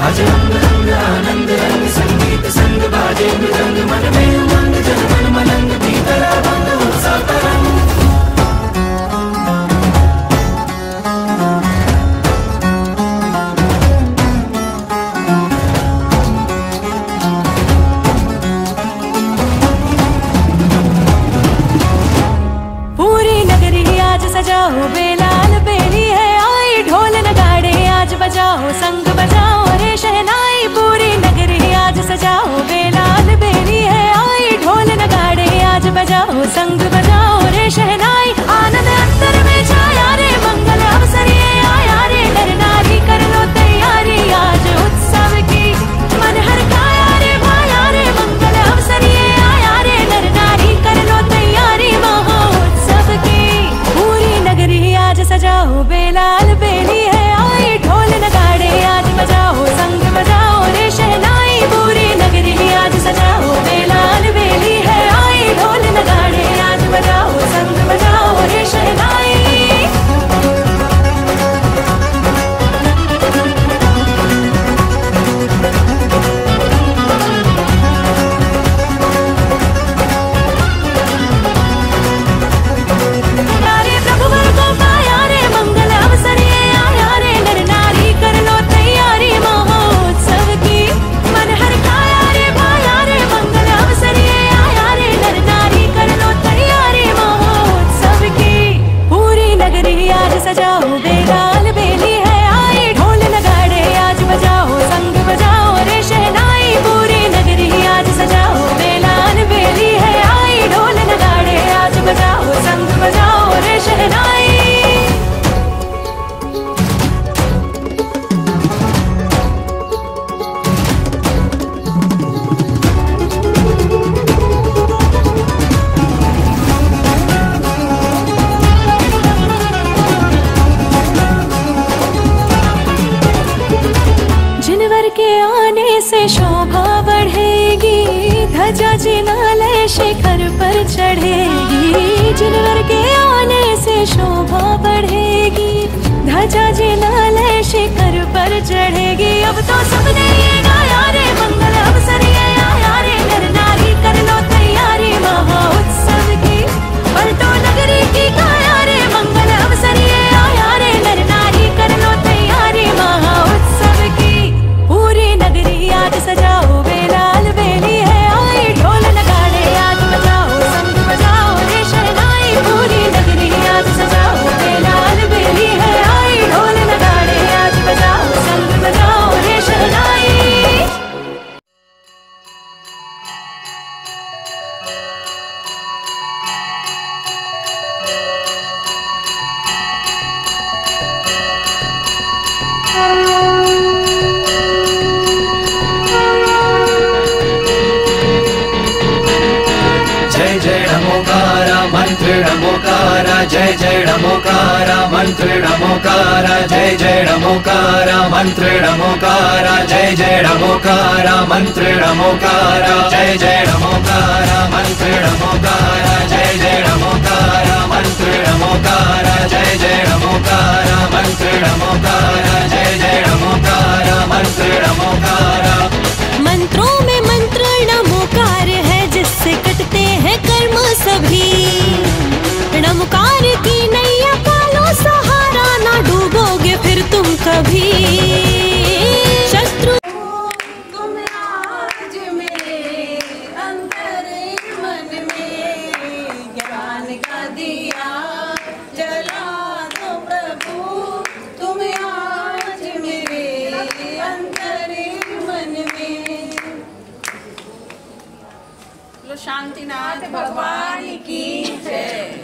आज रंग रंग आनंद रंग संगीत संग बाजे मृदंग मन में उमंग जन मन मलंग भीतर बंद उत्साह तरंग। पूरी नगरी आज सजाओ बेलाल बेली है आई ढोल नगाड़े आज बजाओ संग बजाओ रे शहनाई। पूरी नगरी आज सजाओ बेलाल बेली है आई ढोल नगाड़े आज बजाओ संग बजाओ रे शहनाई। आनंद अंतर में छाया रे मंगल अवसर ये आया रे नर नारी कर लो तैयारी आज उत्सव की मन हर काया रे भाया रे मंगल अवसर ये आया रे नर नारी कर लो तैयारी महोत्सव की। पूरी नगरी आज सजाओ बेलाल बेली है आई ढोल नगाड़े आज बजाओ संग बजाओ रे शहनाई। पूरी नगरी आज सजाओ बेलाल बेली है आई ढोल नगाड़े आज बजाओ संग बजाओ रे शहनाई। सजाओ बेलाल बेली है आई ढोल नगाड़े आज बजाओ संग बजाओ रे शहनाई। पूरी नगरी आज सजाओ बेलाल बेली है आई ढोल नगाड़े आज बजाओ संग बजाओ रे शहनाई। जिनवर के आने से शोभा बढ़ेगी ध्वजा जिनालय शिखर पर चढ़ेगी। जिनवर के आने से शोभा बढ़ेगी ध्वजा जिनालय शिखर पर चढ़ेगी। अब तो सबने ये गाया रे मंगल अवसर ये आया रे नर नारी कर लो तैयारी महोत्सव की। पलटो नगरी की काया रे मंगल अवसर ये आया रे नर नारी कर लो तैयारी महोत्सव की। पूरी नगरी आज सजाओ बेलाल बेली है आई ढोल नगाड़े आज बजाओ संग बजाओ रे शहनाई। पूरी नगरी आज सजाओ बेलाल बेली है आई ढोल नगाड़े आज बजाओ संग बजाओ रे शहनाई। जय जय नमोकारा मंत्र नमोकारा जय जय नमोकारा मंत्र नमोकारा जय जय नमोकारा मंत्र नमोकारा जय जय नमोकारा मंत्र नमोकारा जय जय नमोकारा मंत्र नमोकारा जय जय नमोकारा मंत्र नमोकारा जय जय नमोकारा मंत्र नमोकारा जय जय नमोकारा मंत्र नमोकारा। मंत्रों में मंत्र नमोकार है जिससे कटते हैं कर्म सभी। नमोकार की नैया पालो सहारा ना डूबोगे फिर तुम कभी। शत्रु तुम आज मेरे अंतर मन में ज्ञान का दिया जला दो प्रभु। तुम आज मेरे अंतर मन में। शांतिनाथ भगवान की जय।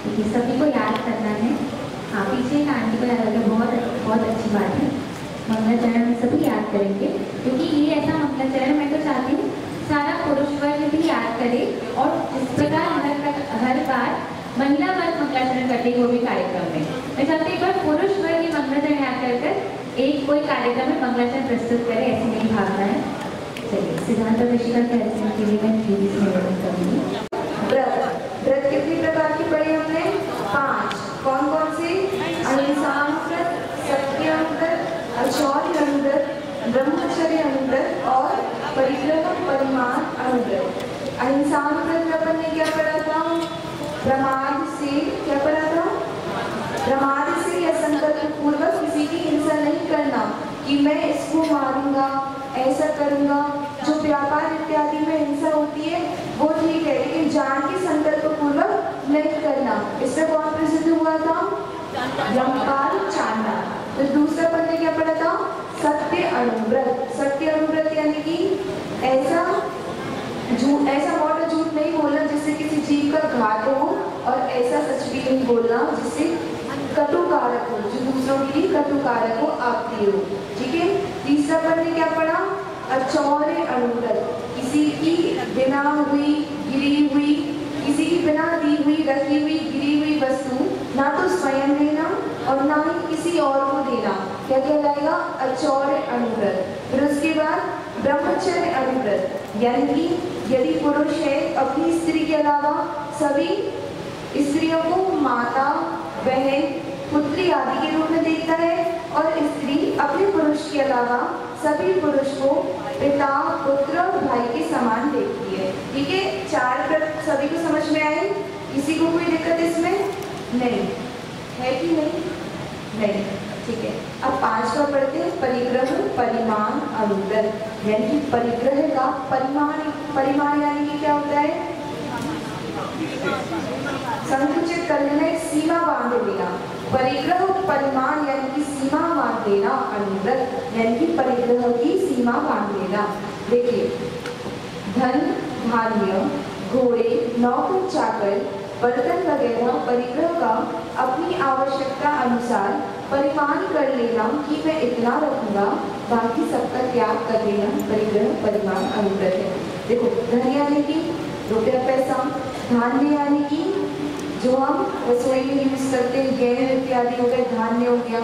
क्योंकि सभी को याद करना है। हाँ, पीछे एक आंटी को याद रखना बहुत अच्छी बात है। मंगलाचरण हम सभी याद करेंगे, क्योंकि ये ऐसा मंगलाचरण मैं तो चाहती हूँ सारा पुरुष वर्ग भी याद करे, और जिस प्रकार हर बार महिला वर्ग मंगलाचरण करते हैं वो भी कार्यक्रम में, मैं चाहती एक बार पुरुष वर्ग ये मंगलाचरण याद कर एक कोई कार्यक्रम में मंगलाचरण प्रस्तुत करे, ऐसी मेरी भावना है। चलिए, सिद्धांत प्रशिक्षण के कार्यक्रम के लिए मैं धीरे से निवेदन करूँगी। व्रत कितनी प्रकार की पढ़ी हमने? 5। कौन कौन से? अहिंसानुव्रत, सत्यानुव्रत, अचौर्य अनुव्रत, ब्रह्मचर्य अनुव्रत और परिग्रह परिमाण अनुव्रत। अहिंसानुव्रत में अपन ने क्या पढ़ा था? प्रमाद से, क्या पढ़ा था? प्रमाद से या संकल्प पूर्वक किसी की हिंसा नहीं करना कि मैं इसको मारूंगा, ऐसा करूंगा। जो व्यापार इत्यादि में हिंसा होती है वो ठीक है, लेकिन जान के संकल्प पूर्वक नहीं करना। इससे कौन प्रसिद्ध हुआ था? यमपाल चांडाल। तो दूसरा पन्ने क्या पढ़ा था? सत्य अनुव्रत। सत्य अनुव्रत यानी कि ऐसा मोटा झूठ नहीं बोलना जिससे किसी जीव का घात हो, और ऐसा सच भी नहीं बोलना जिससे कटुकारक हो, जो दूसरों के लिए कटुकारक हो, आपकी हो। ठीक है। तीसरा पन्ने क्या पढ़ा? अचौर्य अनुव्रत। किसी की बिना हुई, गिरी हुई, किसी की बिना दी हुई, रखी हुई, गिरी हुई वस्तु ना तो स्वयं लेना और ना ही किसी और को देना, क्या कहलाएगा? अचौर्य अनुव्रत। फिर उसके बाद ब्रह्मचर्य अनुव्रत, यानी कि यदि पुरुष है अपनी स्त्री के अलावा सभी स्त्रियों को माता, बहन, पुत्री आदि के रूप में देखता है, और स्त्री अपने पुरुष के अलावा सभी पुरुष को पिता, पुत्र और भाई के समान देखती है। ठीक है। 4 व्रत सभी को समझ में आए? किसी को कोई दिक्कत इसमें नहीं है कि नहीं? नहीं। ठीक है। अब 5 का पढ़ते हैं, परिग्रह परिमाण अनुव्रत। यानी कि परिग्रह का परिमाण यानी कि क्या होता है? संकुचित कर लेना, एक सीमा बांध देना। परिग्रह परिमाण यानी कि सीमा बांध देना। अनुव्रत यानी कि परिग्रह की सीमा बांध देना। देखिए, धन, धान्य, घोड़े, नौकर, चाकर, बर्तन वगैरह परिग्रह का अपनी आवश्यकता अनुसार परिमाण कर लेना कि मैं इतना रखूंगा, बाकी सबका त्याग कर देना परिग्रह परिमाण अनुव्रत है। देखो, धन यानी कि रुपया पैसा, धान्य यानी कि जो हम रसोई में यूज करते हैं, गेहूं इत्यादि हो गए, धान्य हो गया,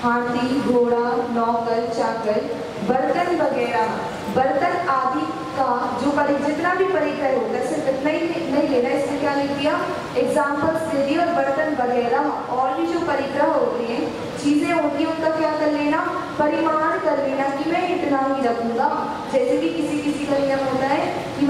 हाथी, घोड़ा, नौकर, चाकर, बर्तन वगैरह, बर्तन आदि का जो जितना भी परिग्रह होता है सिर्फ इतना ही नहीं लेना। इसमें क्या लिख दिया? एग्जाम्पल्स दे दिए। और बर्तन वगैरह और भी जो परिग्रह होते हैं, चीजें होती हैं, उनका क्या कर लेना? परिमाण कर लेना कि मैं इतना ही रखूंगा। जैसे कि किसी का नियम होता है कि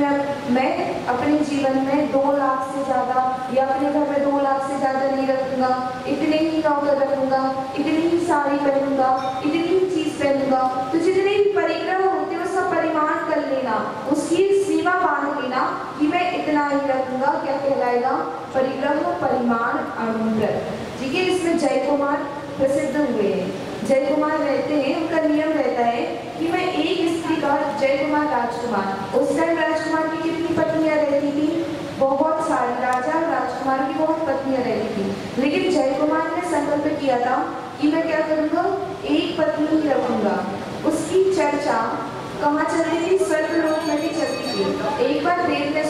मैं अपने जीवन में 2 लाख से ज्यादा या अपने घर में 2 लाख से ज्यादा नहीं रखूंगा, इतने ही नौकर रखूंगा, इतनी ही साड़ी पहनूंगा, इतनी ही चीज पहनूंगा। तो जितने भी परिग्रह होते हैं उसका परिमाण कर लेना, उसकी सीमा बांध लेना कि मैं इतना ही रखूंगा। क्या कहलाएगा? परिग्रह परिमाण अनुव्रत। ठीक है। इसमें जय कुमार प्रसिद्ध हुए हैं। जय कुमार रहते हैं, उनका नियम रहता है कि मैं एक स्त्री का, जय कुमार राजकुमार, उस टाइम राजकुमार की कितनी पत्नियां रहती थी? बहुत सारी। राजा और राजकुमार की बहुत पत्नियां रहती थी, लेकिन जय कुमार ने संकल्प किया था कि मैं क्या करूंगा? एक पत्नी ही रखूंगा। उसकी चर्चा कहाँ चलती थी? स्वर्ग लोक में भी चलती थी। एक बार देव ने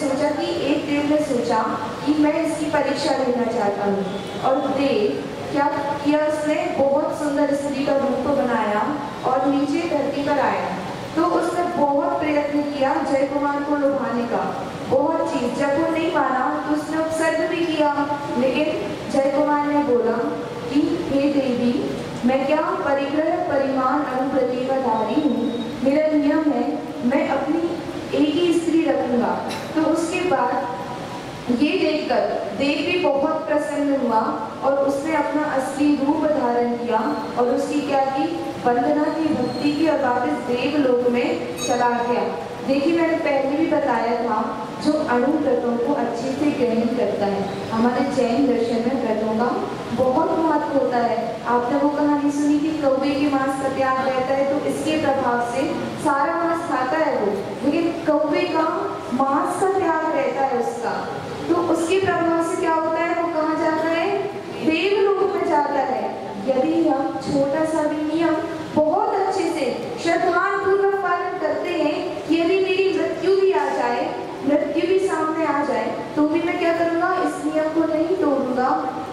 सोचा कि मैं इसकी परीक्षा लेना चाहता हूँ, और देव क्या किया? उसने बहुत सुंदर स्त्री का रूप बनाया और नीचे धरती पर आया। तो उसने बहुत प्रयत्न किया जय कुमार को लुभाने का, बहुत चीज। जब वो नहीं माना तो उसने उपसर्ग भी किया, लेकिन जय कुमार ने बोला कि हे देवी, मैं क्या परिग्रह परिमाण अनुव्रति का धारी हूँ, मेरा नियम है मैं अपनी एक ही स्त्री रखूंगा। तो उसके बाद ये देखकर देव भी बहुत प्रसन्न हुआ और उसने अपना असली रूप धारण किया और उसकी क्या की? वंदना की, भक्ति की और वापस देवलोक में चला गया। देखिए, मैंने पहले भी बताया था, जो अनुव्रतों को अच्छे से ग्रहण करता है, हमारे जैन दर्शन में व्रतों का बहुत महत्व होता है। आपने वो कहानी सुनी थी, कौवे के मांस का त्याग रहता है, तो इसके प्रभाव से सारा मांस खाता है वो, लेकिन कौवे का मांस का त्याग रहता है उसका, तो उसके प्रभाव से क्या होता है? वो कहाँ जाता है? छोटा सा भी नियम बहुत अच्छे से श्रद्धापूर्वक पालन करते हैं कि यदि मेरी मृत्यु भी आ जाए, मृत्यु भी सामने आ जाए, तो भी मैं क्या करूँगा, इस नियम को नहीं तोड़ूंगा।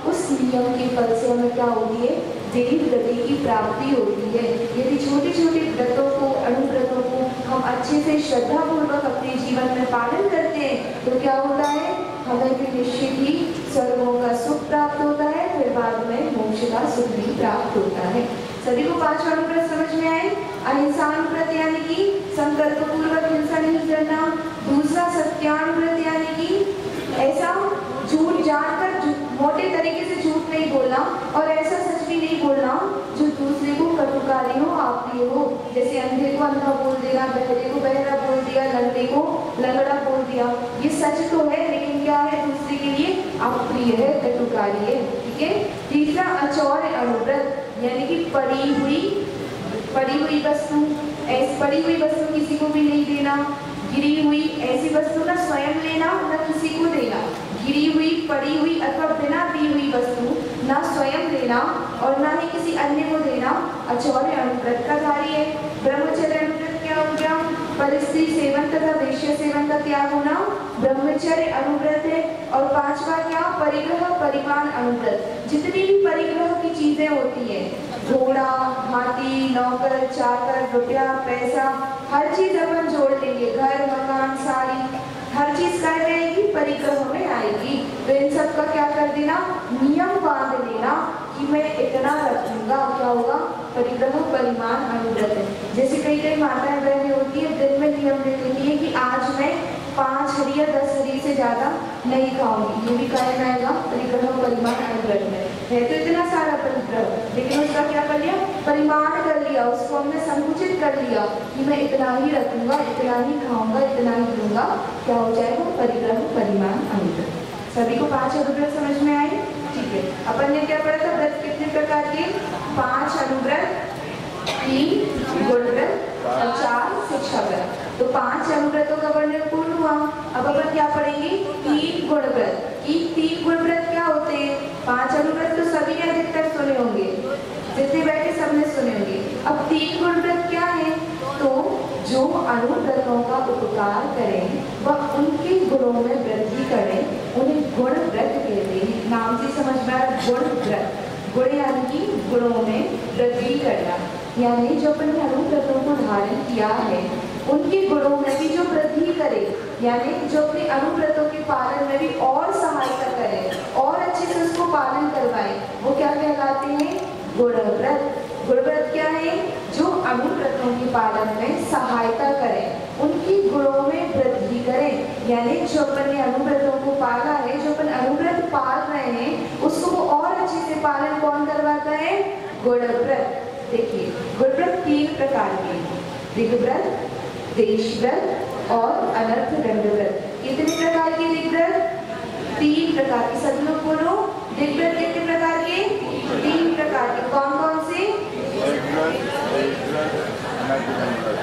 उस नियम के फल से हमें क्या होती है, देव गति की प्राप्ति होती है। यदि छोटे छोटे व्रतों को, अनुव्रतों को हम अच्छे से श्रद्धापूर्वक अपने जीवन में पालन करते हैं तो क्या होता है, हमें भी निश्चित ही स्वर्गों का सुख प्राप्त होता है, फिर बाद में मोक्ष का सुख भी प्राप्त होता है। सभी को 5 अनुव्रत समझ में आए। अहिंसा अनुव्रत यानी कि संकल्प पूर्वक हिंसा नहीं करना। दूसरा सत्यानुव्रत यानी कि ऐसा झूठ जानकर मोटे तरीके से झूठ नहीं बोलना और ऐसा सच भी नहीं बोलना जो दूसरे को कटुकारी हो, अप्रिय हो। जैसे अंधे को अंधा बोल देना, बहरे को बहरा बोल दिया, लंगड़े को लंगड़ा बोल दिया। ये सच तो है लेकिन क्या है, दूसरे के लिए अप्रिय है, कटुकारी है। ठीक है। तीसरा अचौर्य अनुव्रत यानी कि पड़ी हुई वस्तु किसी को भी नहीं देना। गिरी हुई ऐसी वस्तु ना स्वयं लेना ना किसी को देना। गिरी हुई, पड़ी हुई अथवा बिना दी हुई वस्तु ना स्वयं लेना और ना ही किसी अन्य को देना अचौर्य अनुव्रत का कार्य है। ब्रह्मचर्य अनुव्रत क्या हो गया, परिस्थिति सेवन तथा वेश्य सेवन का त्याग होना ब्रह्मचर्य अनुव्रत है। और 5वां क्या, परिग्रह परिमाण अनुव्रत। जितनी भी परिग्रह की चीजें होती है, घोड़ा, हाथी, नौकर, चाकर, रुपया, पैसा, हर चीज अपन जोड़ लेंगे, घर, मकान, साड़ी, हर चीज क्या रहेगी, परिग्रह में आएगी। तो इन सब का क्या कर देना, नियम बांध लेना कि मैं इतना रखूंगा। क्या होगा, परिग्रह परिमाण अनुव्रत है। जैसे कई माताएं बहनें होती है, दिन में नियम ले लेती है कि आज मैं 5 हरी या 10 हरी से ज्यादा नहीं खाऊंगी। ये भी कारण आएगा परिग्रह परिमाण अनुव्रत में। है तो इतना सारा परिग्रह, लेकिन उसका क्या कर लिया, परिमाण कर लिया, उसको हमने संकुचित कर लिया कि मैं इतना ही रखूंगा, इतना ही खाऊंगा, इतना ही लूंगा। क्या हो जाएगा, परिग्रह परिमाण अनुव्रत। सभी को 5 अनुव्रत समझ में आए। ठीक है। अपन ने क्या पढ़ा था, व्रत कितने प्रकार के, 5 अनुव्रत, 3 गुण व्रत और 4 शिक्षा व्रत। तो 5 अनुव्रतों का वर्णन पूर्ण हुआ। अब अपन क्या पढ़ेंगे, 3 गुण व्रत। 3 गुण व्रत क्या होते हैं, 5 अनुव्रत तो सभी ने अधिकतर सुने होंगे, जितने बैठे सबने सुने होंगे। अब 3 गुण व्रत क्या है, तो जो अनुव्रतों का उपकार करें वह उनके गुणों में वृद्धि करें, उन्हें गुण व्रत कहते हैं। नाम से समझ में आया, गुण व्रत। गुण यानी कि गुणों में वृद्धि करना, यानी जो अपने अनुव्रतों को धारण किया है उनके गुणों में भी जो वृद्धि करे, यानी जो अपने अनुव्रतों के पालन में भी और सहायता करे और अच्छे से उसको पालन करवाए, वो क्या कहलाते हैं, गुण व्रत। गुण व्रत क्या है, जो अनुव्रतों के पालन में सहायता करें, उनके गुणों में वृद्धि करें। यानी जो अपन ने अनुव्रतों को पाला है, जो अपन अनुव्रत पाल रहे हैं, उसको वो और अच्छे से पालन कौन करवाता है, गुण व्रत। देखिए, गुण व्रत 3 प्रकार के, ऋग्व्रत, देशव्रत और अनर्थ दंड व्रत। कितने प्रकार के ऋग्व्रत, 3 प्रकार के। सभी लोग बोलो, ऋग्व्रत कितने प्रकार के, 3 प्रकार के। कौन कौन से,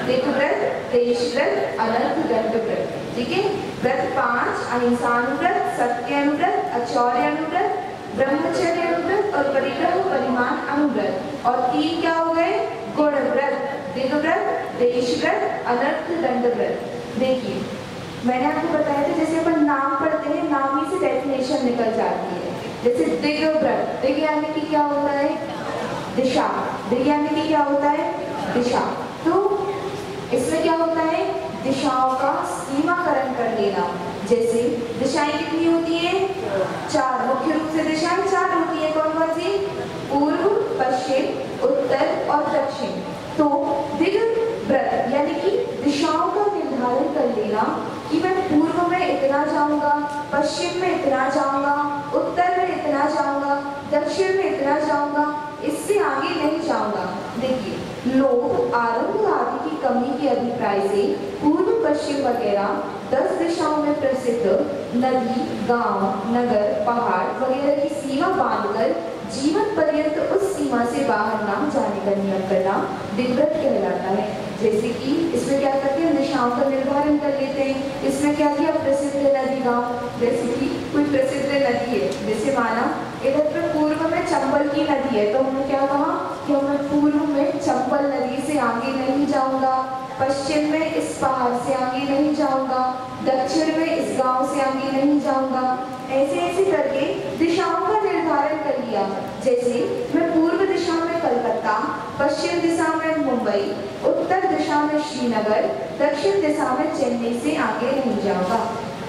ऋग्व्रत, देशव्रत, अनर्थ दंड व्रत। ठीक है। व्रत 5, अहिंसानुव्रत, सत्यानुव्रत, अचौर्य अनुव्रत, ब्रह्मचर्य अनुव्रत और परिग्रह परिमाण अनुव्रत। और 3 क्या हो गए, गुण व्रत, ऋग्व्रत, देशव्रत, अनर्थ दंड व्रत। देखिए, मैंने आपको बताया था जैसे अपन नाम पढ़ते हैं, नाम ही से डेफिनेशन निकल जाती है। जैसे दिग्व्रत, दिग यानी कि क्या होता है, दिशा। दिग यानी कि क्या होता है, दिशा। तो इसमें क्या होता है, दिशाओं का सीमाकरण कर लेना। जैसे दिशाएं कितनी होती है, 4। मुख्य रूप से दिशाएं 4 होती है। कौन कौन सी, पूर्व, पश्चिम, उत्तर और दक्षिण। तो दिग्व्रत यानी कि दिशाओं का निर्धारण कर लेना कि मैं पूर्व में इतना जाऊंगा, पश्चिम में इतना जाऊंगा, उत्तर में इतना जाऊंगा, दक्षिण में इतना जाऊंगा, इससे आगे नहीं जाऊंगा। देखिए, लोग आरंभ आदि की कमी के अभिप्राय से पूर्व, पश्चिम वगैरह 10 दिशाओं में प्रसिद्ध नदी, गांव, नगर, पहाड़ वगैरह की सीमा बांधकर जीवन पर्यंत उस सीमा से बाहर ना जाने का नियम करना दिग्व्रत कहलाता है। जैसे कि इसमें क्या करते हैं, दिशाओं का निर्धारण कर लेते हैं। इसमें क्या किया, प्रसिद्ध नदी, गांव। जैसे कि कोई प्रसिद्ध नदी है, जैसे माना इधर पर पूर्व में चंबल की नदी है, तो हमने क्या कहा, कि मैं पूर्व में चंबल नदी से आगे नहीं जाऊंगा, पश्चिम में इस पहाड़ से आगे नहीं जाऊंगा, दक्षिण में इस गांव से आगे नहीं जाऊंगा। ऐसे ऐसे करके दिशाओं का निर्धारण कर लिया। जैसे मैं पूर्व दिशा में कलकत्ता, पश्चिम दिशा में मुंबई, उत्तर दिशा में श्रीनगर, दक्षिण दिशा में चेन्नई से आगे नहीं जाऊंगा।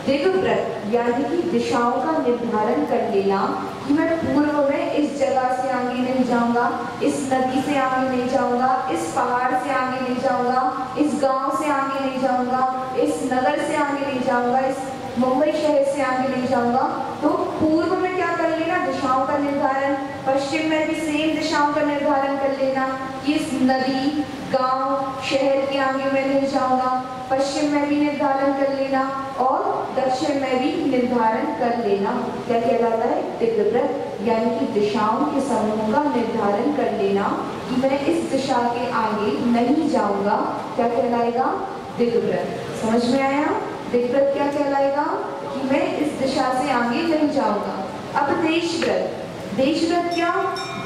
दिग्व्रत यानी कि दिशाओं का निर्धारण कर लेना कि मैं पूर्व में इस जगह से आगे नहीं जाऊंगा, इस नदी से आगे नहीं जाऊंगा, इस पहाड़ से आगे नहीं जाऊंगा, इस गांव से आगे नहीं जाऊंगा, इस नगर से आगे नहीं जाऊंगा, इस मुंबई शहर से आगे नहीं जाऊंगा। तो पूर्व में क्या कर लेना, दिशाओं का निर्धारण। पश्चिम में भी सेम दिशाओं का निर्धारण कर लेना कि इस नदी, गांव, शहर के आगे मैं नहीं जाऊंगा। पश्चिम में भी निर्धारण कर लेना और दक्षिण में भी निर्धारण कर लेना। क्या कहलाता है, दिग्व्रत यानी कि दिशाओं के समूह का निर्धारण कर लेना कि मैं इस दिशा के आगे नहीं जाऊंगा। क्या कहलाएगा, दिग्व्रत। समझ में आया, दिग्व्रत क्या कहलाएगा कि मैं इस दिशा से आगे नहीं जाऊंगा। अब देशव्रत, देशव्रत क्या,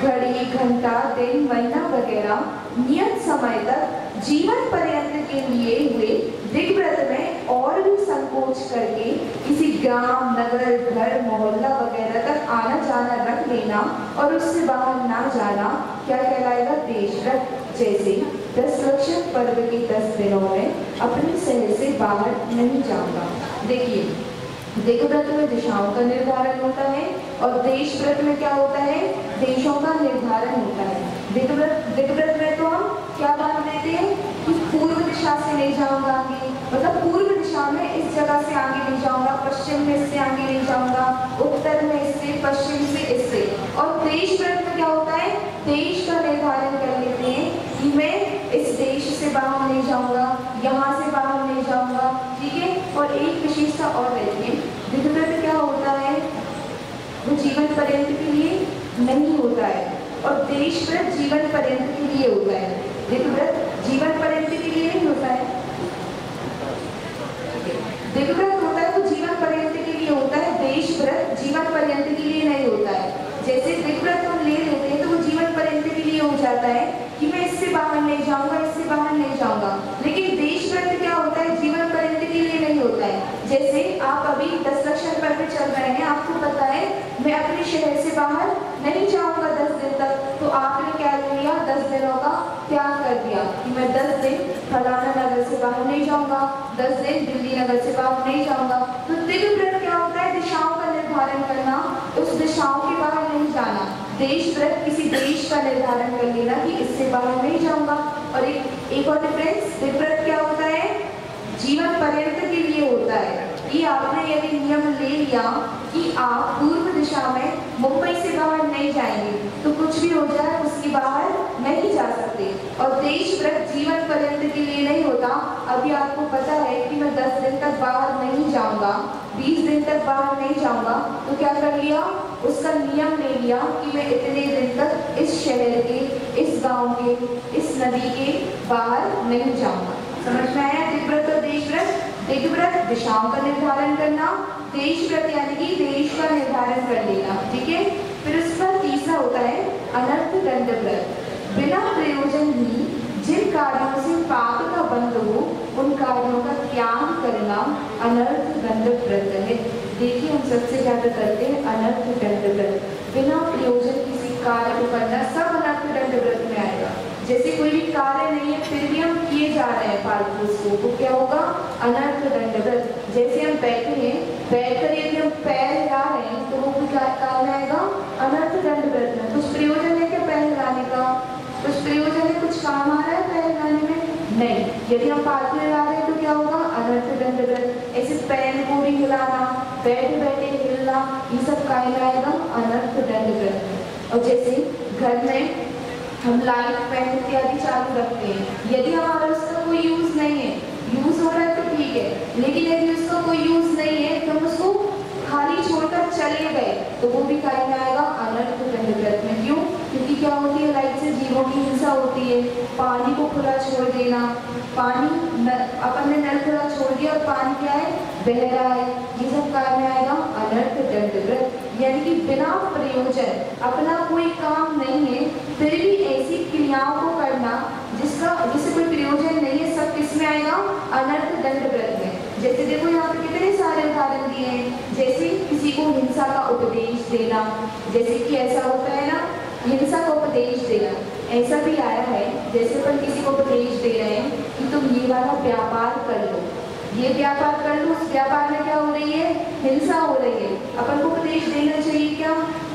घड़ी, घंटा, दिन, महीना वगैरह नियत समय तक जीवन पर्यंत के लिए हुए दिग्व्रत में और भी संकोच करके किसी ग्राम, नगर, घर, मोहल्ला वगैरह तक आना जाना रख लेना और उससे बाहर ना जाना क्या कहलाएगा, देशव्रत। जैसे 10 लक्षण पर्व के 10 दिनों में अपने शहर से बाहर नहीं जाऊंगा। देखिए, दिग्व्रत में दिशाओं का निर्धारण होता है और देशव्रत में क्या होता है, देशों का निर्धारण होता है। दिग्व्रत में तो हम क्या बांध देते हैं कि पूर्व दिशा से नहीं जाऊंगा आगे, मतलब पूर्व दिशा में इस जगह से आगे नहीं जाऊंगा, पश्चिम में इससे आगे नहीं जाऊंगा, उत्तर में इससे, पश्चिम से इससे। और देशव्रत में क्या होता है, देश का निर्धारण कर लेते हैं कि मैं इस देश से बाहर नहीं जाऊंगा, यहाँ से बाहर नहीं जाऊंगा। ठीक है, और एक विशेषता और रहती है, दिग्व्रत क्या होता है, वो जीवन पर्यंत के लिए नहीं होता है और देशव्रत जीवन पर्यंत के लिए होता है। दिग्व्रत जीवन पर्यंत के लिए नहीं होता है, दिग्व्रत होता है वो जीवन पर्यंत के लिए होता है, देशव्रत जीवन पर्यंत के लिए नहीं होता है। जैसे दिग्व्रत हम ले लेते हैं तो वो जीवन पर्यंत के लिए हो जाता है कि मैं इससे बाहर नहीं जाऊंगा, इससे बाहर नहीं जाऊंगा। लेकिन देशव्रत क्या होता है, जीवन पर्यंत के लिए नहीं होता है। जैसे आप अभी 10 लक्षण पर्व पे चल रहे हैं, आपको पता है मैं अपने शहर से बाहर नहीं जाऊंगा 10 दिन तक, तो आपने क्या लिया, 10 दिनों का त्याग कर दिया कि मैं 10 दिन फलाना नगर से बाहर नहीं जाऊंगा, 10 दिन दिल्ली नगर से बाहर नहीं जाऊंगा। तो दिग्व्रत क्या होता है, दिशाओं का निर्धारण करना, उस दिशाओं के बाहर नहीं जाना। देशव्रत किसी देश का निर्धारण कर लेना कि इससे बाहर नहीं जाऊंगा। और एक और डिफरेंस, दिग्व्रत क्या होता है, जीवन पर्यंत के लिए होता है कि आपने यदि नियम ले लिया कि आप पूर्व दिशा में मुंबई से बाहर नहीं जाएंगे तो कुछ भी हो जाए उसके बाहर नहीं जा सकते। और देशव्रत जीवन पर्यंत के लिए नहीं होता। अभी आपको पता है कि मैं 10 दिन तक बाहर नहीं जाऊंगा, 20 दिन तक बाहर नहीं जाऊंगा, तो क्या कर लिया, उसका नियम ले लिया कि मैं इतने दिन तक इस शहर के, इस गांव के, इस नदी के बाहर नहीं जाऊंगा। समझ में आया, दिग्व्रत और देशव्रत। दिग्व्रत दिशाओं का निर्धारण करना, देशव्रत यानी कि देश का निर्धारण कर लेना। ठीक है, फिर उसका तीसरा होता है अनर्थ दंड व्रत। बिना प्रयोजन ही जिन कार्यों से पाप का बंध हो उन कार्यों का त्याग करना अनर्थ दंड व्रत है। देखिए, हम सबसे ज्यादा करते हैं अनर्थ दंड व्रत। बिना प्रयोजन किसी कार्य को करना सब अनर्थ दंड व्रत में आएगा। जैसे कोई भी कार्य नहीं है फिर भी हम किए जा रहे हैं फालतू उसको, तो क्या होगा, अनर्थ दंड व्रत। जैसे हम बैठे हैं, बैठकर यदि हम पैर हिला रहे हैं तो वो भी काम में आएगा, अनर्थ दंड व्रत में। कुछ प्रयोजन है क्या पैर हिलाने का, कुछ प्रयोजन है, कुछ काम आ रहा है पैर हिलाने में, नहीं। यदि हम फालतू हिला रहे हैं तो क्या होगा, अनर्थ दंड व्रत। ऐसे पैर को भी हिलाना, बैठे बैठे हिलना, ये सब काम में आएगा अनर्थ दंड व्रत। और जैसे घर में हम लाइट, फैन इत्यादि चालू रखते हैं, यदि हमारा उसका कोई यूज नहीं है, यूज हो रहा है तो ठीक है, लेकिन यदि उसका कोई यूज नहीं है तो हम उसको खाली छोड़कर चले गए तो वो भी कार्य में आएगा अनर्थ दंड व्रत में। क्यों, क्योंकि क्या होती है, लाइट से जीवों की हिंसा होती है। पानी को खुला छोड़ देना, पानी अपन ने नल खुला छोड़ दिया और पानी क्या है, बह रहा है, ये सब कार्य में आएगा अनर्थ दंड व्रत। यानी कि बिना प्रयोजन, अपना कोई काम नहीं है फिर भी ऐसी क्रियाओं को करना जिससे कोई प्रयोजन नहीं है, सब किसमें आएगा? अनर्थ दंड व्रत में। जैसे देखो यहाँ पर कितने सारे उदाहरण दिए हैं, जैसे किसी को हिंसा का उपदेश देना, जैसे कि ऐसा होता है ना, हिंसा का उपदेश देना, ऐसा भी आया है जैसे अपन किसी को उपदेश दे रहे हैं कि तुम ये वाला व्यापार कर लो, ये व्यापार कर लो, उस व्यापार में क्या हो रही है? हिंसा हो रही है। अपन को उपदेश देना चाहिए क्या?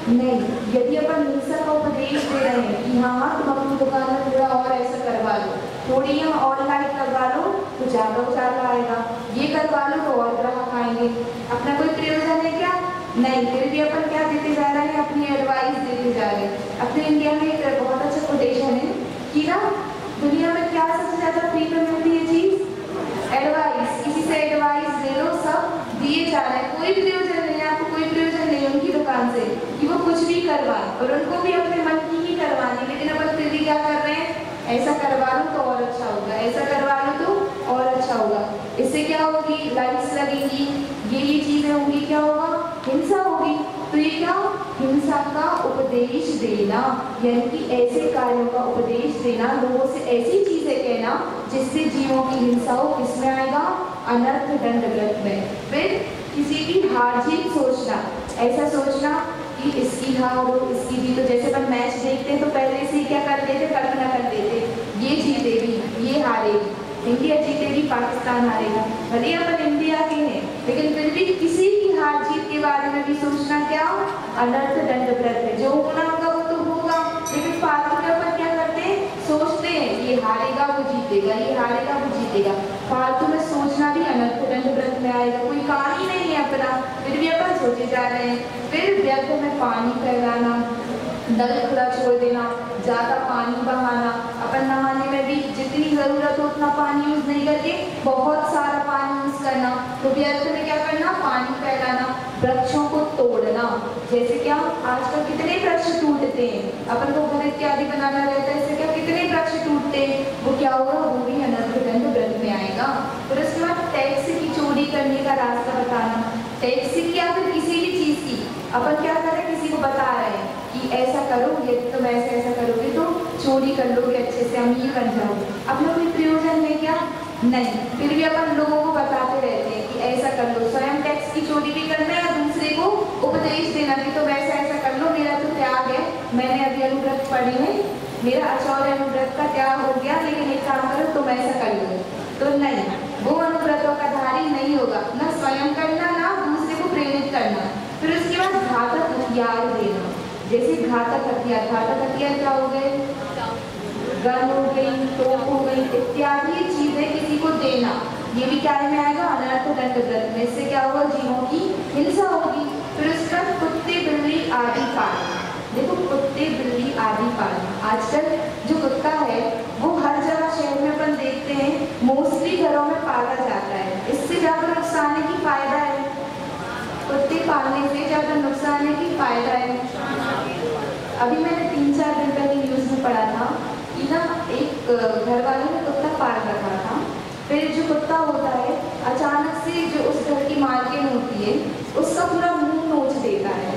नहीं। यदि अपन हिंसा का उपदेश दे रहे हैं कि हाँ तुम अपनी दुकान में थोड़ा और ऐसा करवा लो, थोड़ी यहाँ ऑनलाइन करवा लो तो ज़्यादा आएगा, ये करवा लो तो और ग्राहक आएंगे, अपना कोई प्रयोजन है क्या? नहीं। फिर भी अपन क्या देते जा रहे हैं? अपनी एडवाइस देते जा रहे हैं। अपने इंडिया में एक बहुत अच्छा कोटेशन है कि ना, दुनिया में क्या सबसे ज़्यादा फ्री में मिलती है चीज़? एडवाइस। किसी से एडवाइस ले लो, सब दिए जा रहे हैं, कोई प्रयोजन नहीं है, आपको कोई प्रयोजन नहीं है उनकी दुकान से कि वो कुछ भी करवाएं, और उनको भी अपने मन की ही करवानी, लेकिन अपन फिर भी क्या कर रहे हैं? ऐसा करवा लो तो और अच्छा होगा, ऐसा करवा लो तो और अच्छा होगा। इससे क्या होगी? लाइक्स लगेंगी, ये चीज़ें होंगी, क्या होगा? हिंसा होगी। तो ये क्या? हिंसा का उपदेश देना, यानी कि ऐसे कार्यों का उपदेश देना, लोगों से ऐसी चीजें कहना जिससे जीवों की हिंसा हो, किसमें आएगा? अनर्थ दंड व्रत में। फिर किसी की हार जीत सोचना, ऐसा सोचना कि इसकी हार हो, इसकी जीत हो। जैसे अपन मैच देखते हैं तो पहले से क्या कर देते? कल्पना कर देते, ये जीतेगी, ये हारेगी, इंडिया जीतेगी, पाकिस्तान हारेगा। भले अपन इंडिया के हैं, लेकिन फिर भी किसी की हार जीत के बारे में भी सोचना क्या? अनर्थ दंड व्रत है। जो होना होगा वो तो होगा, लेकिन फालतू के अपन क्या करते हैं? सोचते हैं ये हारेगा वो जीतेगा, ये हारेगा वो जीतेगा। फालतू में सोचना भी अनर्थ दंड व्रत में आएगा। कोई काम ही नहीं है अपना, फिर भी अपन सोचे जा रहे हैं। फिर व्यर्थ में पानी फैलाना, नल खुला छोड़ देना, ज़्यादा पानी बहाना, अपन नहाने में भी जितनी ज़रूरत हो उतना पानी यूज़ नहीं करके बहुत सारा पानी यूज़ करना। तो व्यर्थ में क्या करना? पानी फैलाना। वृक्षों को तोड़ना, जैसे क्या आजकल कितने वृक्ष टूटते हैं, अपन को घर इत्यादि बनाना रहता है, इससे क्या कितने वृक्ष टूटते हैं, वो क्या होगा? वो भी अनर्थ दंड व्रत में आएगा। फिर उसके बाद टैक्स की चोरी करने का रास्ता बताना। टैक्स की या फिर किसी भी चीज़ की अपन क्या करें? किसी को बता रहे हैं कि ऐसा करो, ये तुम ऐसा करोगे तो चोरी कर लोगे, अच्छे से अमीर बन जाओगे। अपना कोई प्रयोजन है क्या? नहीं। फिर भी अपन लोगों को बताते रहते हैं कि ऐसा कर लो, स्वयं टैक्स की चोरी भी करना है और दूसरे को उपदेश देना कि तुम ऐसा कर लो, मेरा तो त्याग है, मैंने अभी अनुव्रत पढ़ी है, मेरा अचौर अनुव्रत का त्याग हो गया, लेकिन एक काम करो तुम ऐसा कर लो। तो नहीं, वो अनुव्रतों का धारी नहीं होगा, ना स्वयं करना ना दूसरे को प्रेरित करना। फिर उसके बाद घातक हथियार देना, जैसे घातक हथियार क्या हो गए? गन हो गई, तोप हो गई, इत्यादि चीजें किसी को देना, ये भी क्या में आएगा? अनर्थ दंड व्रत में। इससे क्या होगा? जीवों की हिंसा होगी। फिर उसका कुत्ते बिल्ली आदि पालना। देखो कुत्ते बिल्ली आदि पालना, आजकल जो कुत्ता है वो हर जगह शहर में अपन देखते हैं, मोस्टली घरों में पाला जाता है। इससे ज़्यादा नुकसान है कि फायदा है? कुत्ते पालने से ज़्यादा नुकसान है कि फायदा है? अभी मैंने 3-4 दिन पहले न्यूज़ में पढ़ा था कि ना एक घर वालों ने कुत्ता पाल रखा था। फिर जो कुत्ता होता है अचानक से जो उस घर की मालकिन होती है उसका पूरा मुंह नोच देता है,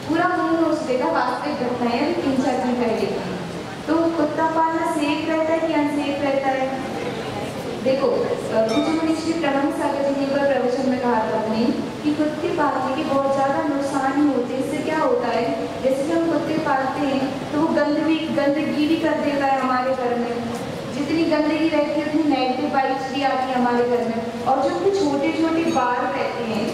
पूरा मुंह नोच देता। वास्तविक घटना है 3-4 दिन पहले की। तो कुत्ता पालना सेफ रहता है कि अनसेफ रहता है? देखो कुछ मनुष्य प्रबंध सागर जी ने एक बार प्रवचन में कहा था अपने कि कुत्ते पालने के बहुत ज़्यादा नुकसान ही होते हैं। इससे क्या होता है? जैसे कि हम कुत्ते पालते हैं तो वो गंदगी भी कर देता है हमारे घर में। जितनी गंदगी रहती है उतनी नेगेटिव वाइब्स भी आती है हमारे घर में। और जो उनके छोटे छोटे बाल रहते हैं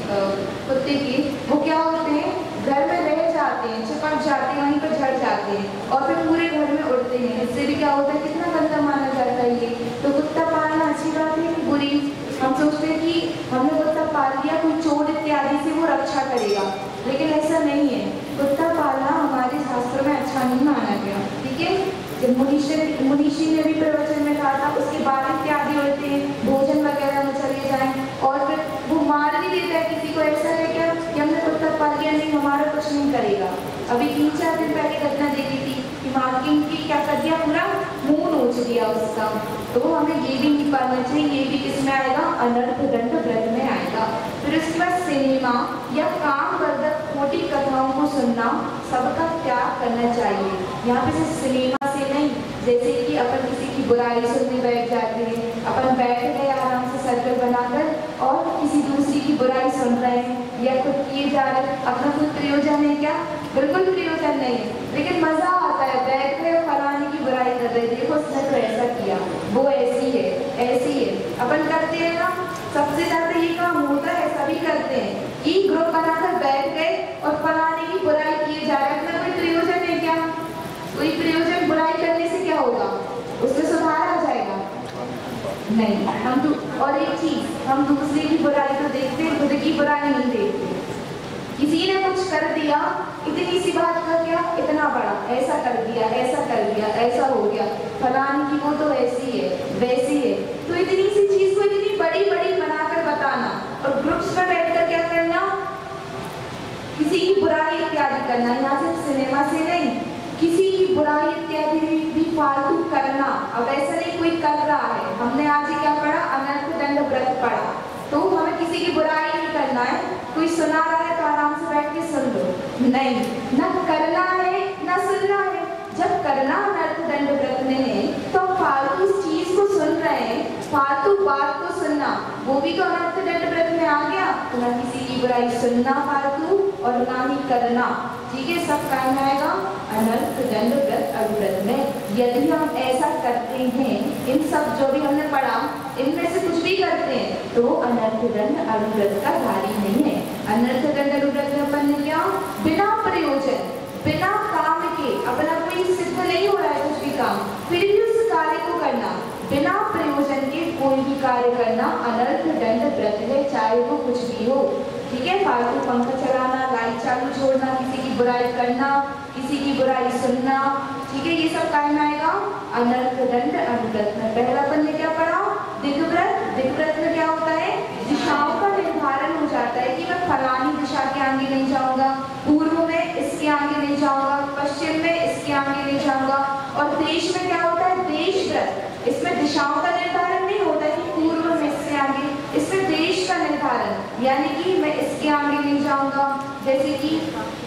कुत्ते के, वो क्या होते हैं? घर में रह जाते हैं, चिपक जाते हैं, वहीं पर झड़ जाते हैं और फिर पूरे घर में उड़ते हैं। इससे भी क्या होता है? कितना गंदा माना जाता है ये। तो कुत्ता पालना अच्छी बात है कि बुरी? हम सोचते हैं कि हमने कुत्ता पाल लिया, कोई चोट इत्यादि से वो रक्षा करेगा, लेकिन ऐसा नहीं है। कुत्ता पालना हमारे शास्त्र में अच्छा नहीं माना गया। ठीक है, जब मुनीषी ने भी प्रवचन में कहा था उसके बाल इत्यादि उड़ते हैं, भोजन वगैरह में चले जाएं और फिर वो मार भी देता है किसी को। ऐसा है क्या कि हमने कुत्ता पाल लिया, नहीं हमारा कुछ नहीं करेगा? अभी 3-4 दिन पहले घटना देखी थी कि मालकिन की क्या कर दिया? पूरा मुंह नोच दिया उसका। तो हमें ये भी नहीं पालना चाहिए, ये भी किसमें आएगा? अनर्थ दंड व्रत में आएगा। फिर उसके बाद सिनेमा या काम वर्धक खोटी कथाओं को सुनना सबका त्याग करना चाहिए। यहाँ पे सिर्फ सिनेमा से नहीं, जैसे कि अपन किसी की बुराई सुनने बैठ जाते हैं, अपन बैठ गए आराम से सर्कल बनाकर और किसी दूसरी की बुराई सुन रहे हैं या खुद किए जा रहे हैं, अपना कोई प्रयोजन है क्या? बिल्कुल प्रयोजन नहीं है, लेकिन मजा आता है बैठ गए फलाने की बुराई कर रहे, देखो उसने तो ऐसा किया, वो ऐसी है, ऐसी है। अपन करते हैं ना, सबसे ज्यादा ये काम होता है, सभी करते हैं कि ग्रुप बनाकर बैठ गए और फलाने की बुराई किए जा रहे हैं, अपना कोई प्रयोजन है क्या? कोई प्रयोजन? बुराई करने से क्या होगा? उससे सुधार आ जाएगा? नहीं। हम तो और एक चीज, हम दूसरे की बुराई तो देखते हैं, खुद की बुराई नहीं देखते। किसी ने कुछ कर दिया, इतनी सी बात का क्या इतना बड़ा, ऐसा कर दिया, ऐसा कर दिया, ऐसा हो गया, फलाने की वो तो ऐसी है, वैसी है, तो इतनी सी चीज को इतनी बड़ी बड़ी बनाकर बताना और ग्रुप्स में बैठकर क्या करना, किसी की बुराई इत्यादि करना। यहाँ सिर्फ सिनेमा से नहीं, किसी की बुराई इत्यादि भी फालतू करना। अब ऐसा नहीं कोई कर रहा है, हमने आज क्या पढ़ा, अनर्थ दंड व्रत पढ़ा, तो हमें किसी की बुराई नहीं करना है। कोई सुना रहा है तो आराम से बैठ के सुन लो, नहीं, न करना है न सुनना है। जब करना अनर्थ दंड व्रत में है तो फालतू इस चीज को सुन रहे हैं, फालतू बात को सुनना, वो भी तो अनर्थ दंड व्रत में आ गया। तो न किसी की बुराई सुनना फालतू और ना ही करना, ठीक है, सब काम आएगा अनर्थ दंड व्रत अभिव्रत में। यदि हम ऐसा करते हैं, इन सब जो भी हमने पढ़ा इनमें से कुछ भी करते हैं तो अनर्थ दंड अभिव्रत का धारी नहीं है। अनर्थ दंड अभिव्रत में अपन ने क्या, बिना प्रयोजन, बिना काम के, अपना कोई सिद्ध नहीं हो रहा है कुछ भी काम, फिर भी उस कार्य को करना, बिना प्रयोजन के कोई भी कार्य करना अनर्थ दंड व्रत है, चाहे वो कुछ भी हो, ठीक है। फालतू पंखा चलाना, लाइट चालू छोड़ना, किसी की बुराई करना, किसी की बुराई सुनना, ठीक है, ये सब काम आएगा अनर्थ दंड अभिव्रत में। पहला अपन ने क्या पढ़ा, दिग्व्रत। दिग्व्रत में क्या होता है, दिशाओं का निर्धारण हो जाता है कि मैं फलानी दिशा के आगे नहीं जाऊंगा, पूर्व में इसके आगे नहीं जाऊंगा, पश्चिम में इसके आगे नहीं जाऊंगा। और देश में क्या होता है, देशव्रत, इसमें दिशाओं का निर्धारण नहीं होता कि पूर्व में इसके आगे, इसमें देश का निर्धारण, यानी कि मैं इसके आगे नहीं जाऊंगा, जैसे कि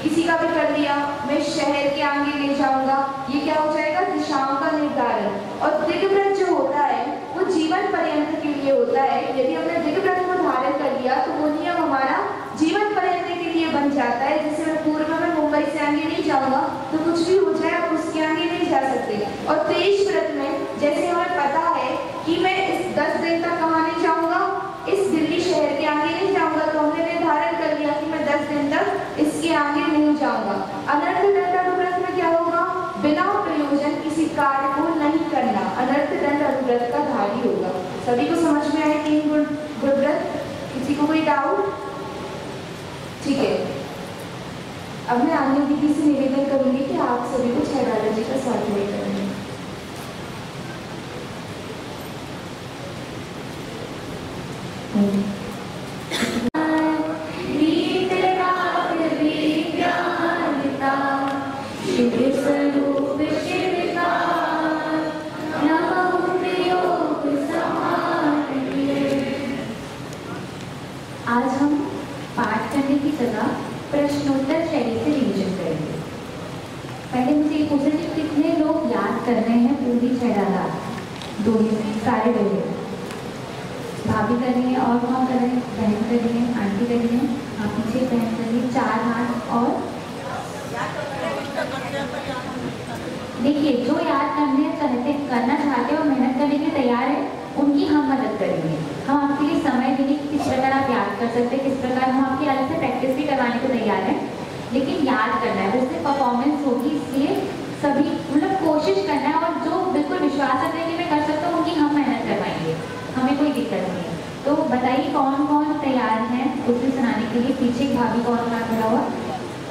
किसी का भी कर लिया, मैं शहर के आगे नहीं जाऊंगा, ये क्या हो जाएगा, दिशाओं का निर्धारण। और दिग्व्रत जो होता है वो जीवन पर्यंत के लिए होता है। यदि हमने दिग्व्रत को धारण कर लिया तो वो नियम हमारा जीवन पर्यंत के लिए बन जाता है। जैसे मैं पूर्व में मुंबई से आगे नहीं जाऊंगा तो कुछ भी हो जाए आप उसके आगे नहीं जा सकते। और देशव्रत में जैसे हमें पता है कि मैं इस 10 दिन तक कहाँ नहीं जाऊंगा, इस दिल्ली शहर के आगे नहीं जाऊंगा, तो हमने निर्धारण कर लिया कि मैं 10 दिन तक इसके आगे नहीं जाऊंगा। अनर्थ दंड अभिव्रत में क्या होगा, बिना प्रयोजन किसी कार्य को नहीं करना, अनर्थ दंड अभिव्रत का धारी होगा। सभी को समझ में आए 3 गुणव्रत? किसी को कोई डाउट? ठीक है, अब मैं आने दीदी से निवेदन करूंगी कि आप सभी को छह जी का सर्टिफिकेट करेंगे। आज हम पाठ करने की जगह प्रश्नोत्तर शैली से रिविजन करेंगे। पहले मुझे ये पूछना चाहिए कितने लोग याद कर रहे हैं पूरी छेड़ाला? दोनों, सारे लोग हैं। भाभी कर रही है, और कौन कर रहे हैं? बहन कर रही है, आंटी कर रही है, आप पीछे बहन कर रही है, 4 हाथ। और देखिए, जो याद करना चाहते हैं और मेहनत करने के तैयार है, उनकी हम मदद करेंगे। हम आपके लिए समय देंगे कि किस प्रकार आप याद कर सकते हैं, किस प्रकार हम आपकी अलग से प्रैक्टिस भी करवाने को तैयार हैं। लेकिन याद करना है, उससे परफॉर्मेंस होगी, इसलिए सभी मतलब कोशिश करना है। और जो बिल्कुल विश्वास रखते हैं कि मैं कर सकता हूँ, उनकी हम मेहनत करवाएंगे, हमें कोई दिक्कत नहीं है। तो बताइए कौन कौन तैयार हैं उसे सुनाने के लिए? पीछे भाभी कौन कहाँ खड़ा हुआ?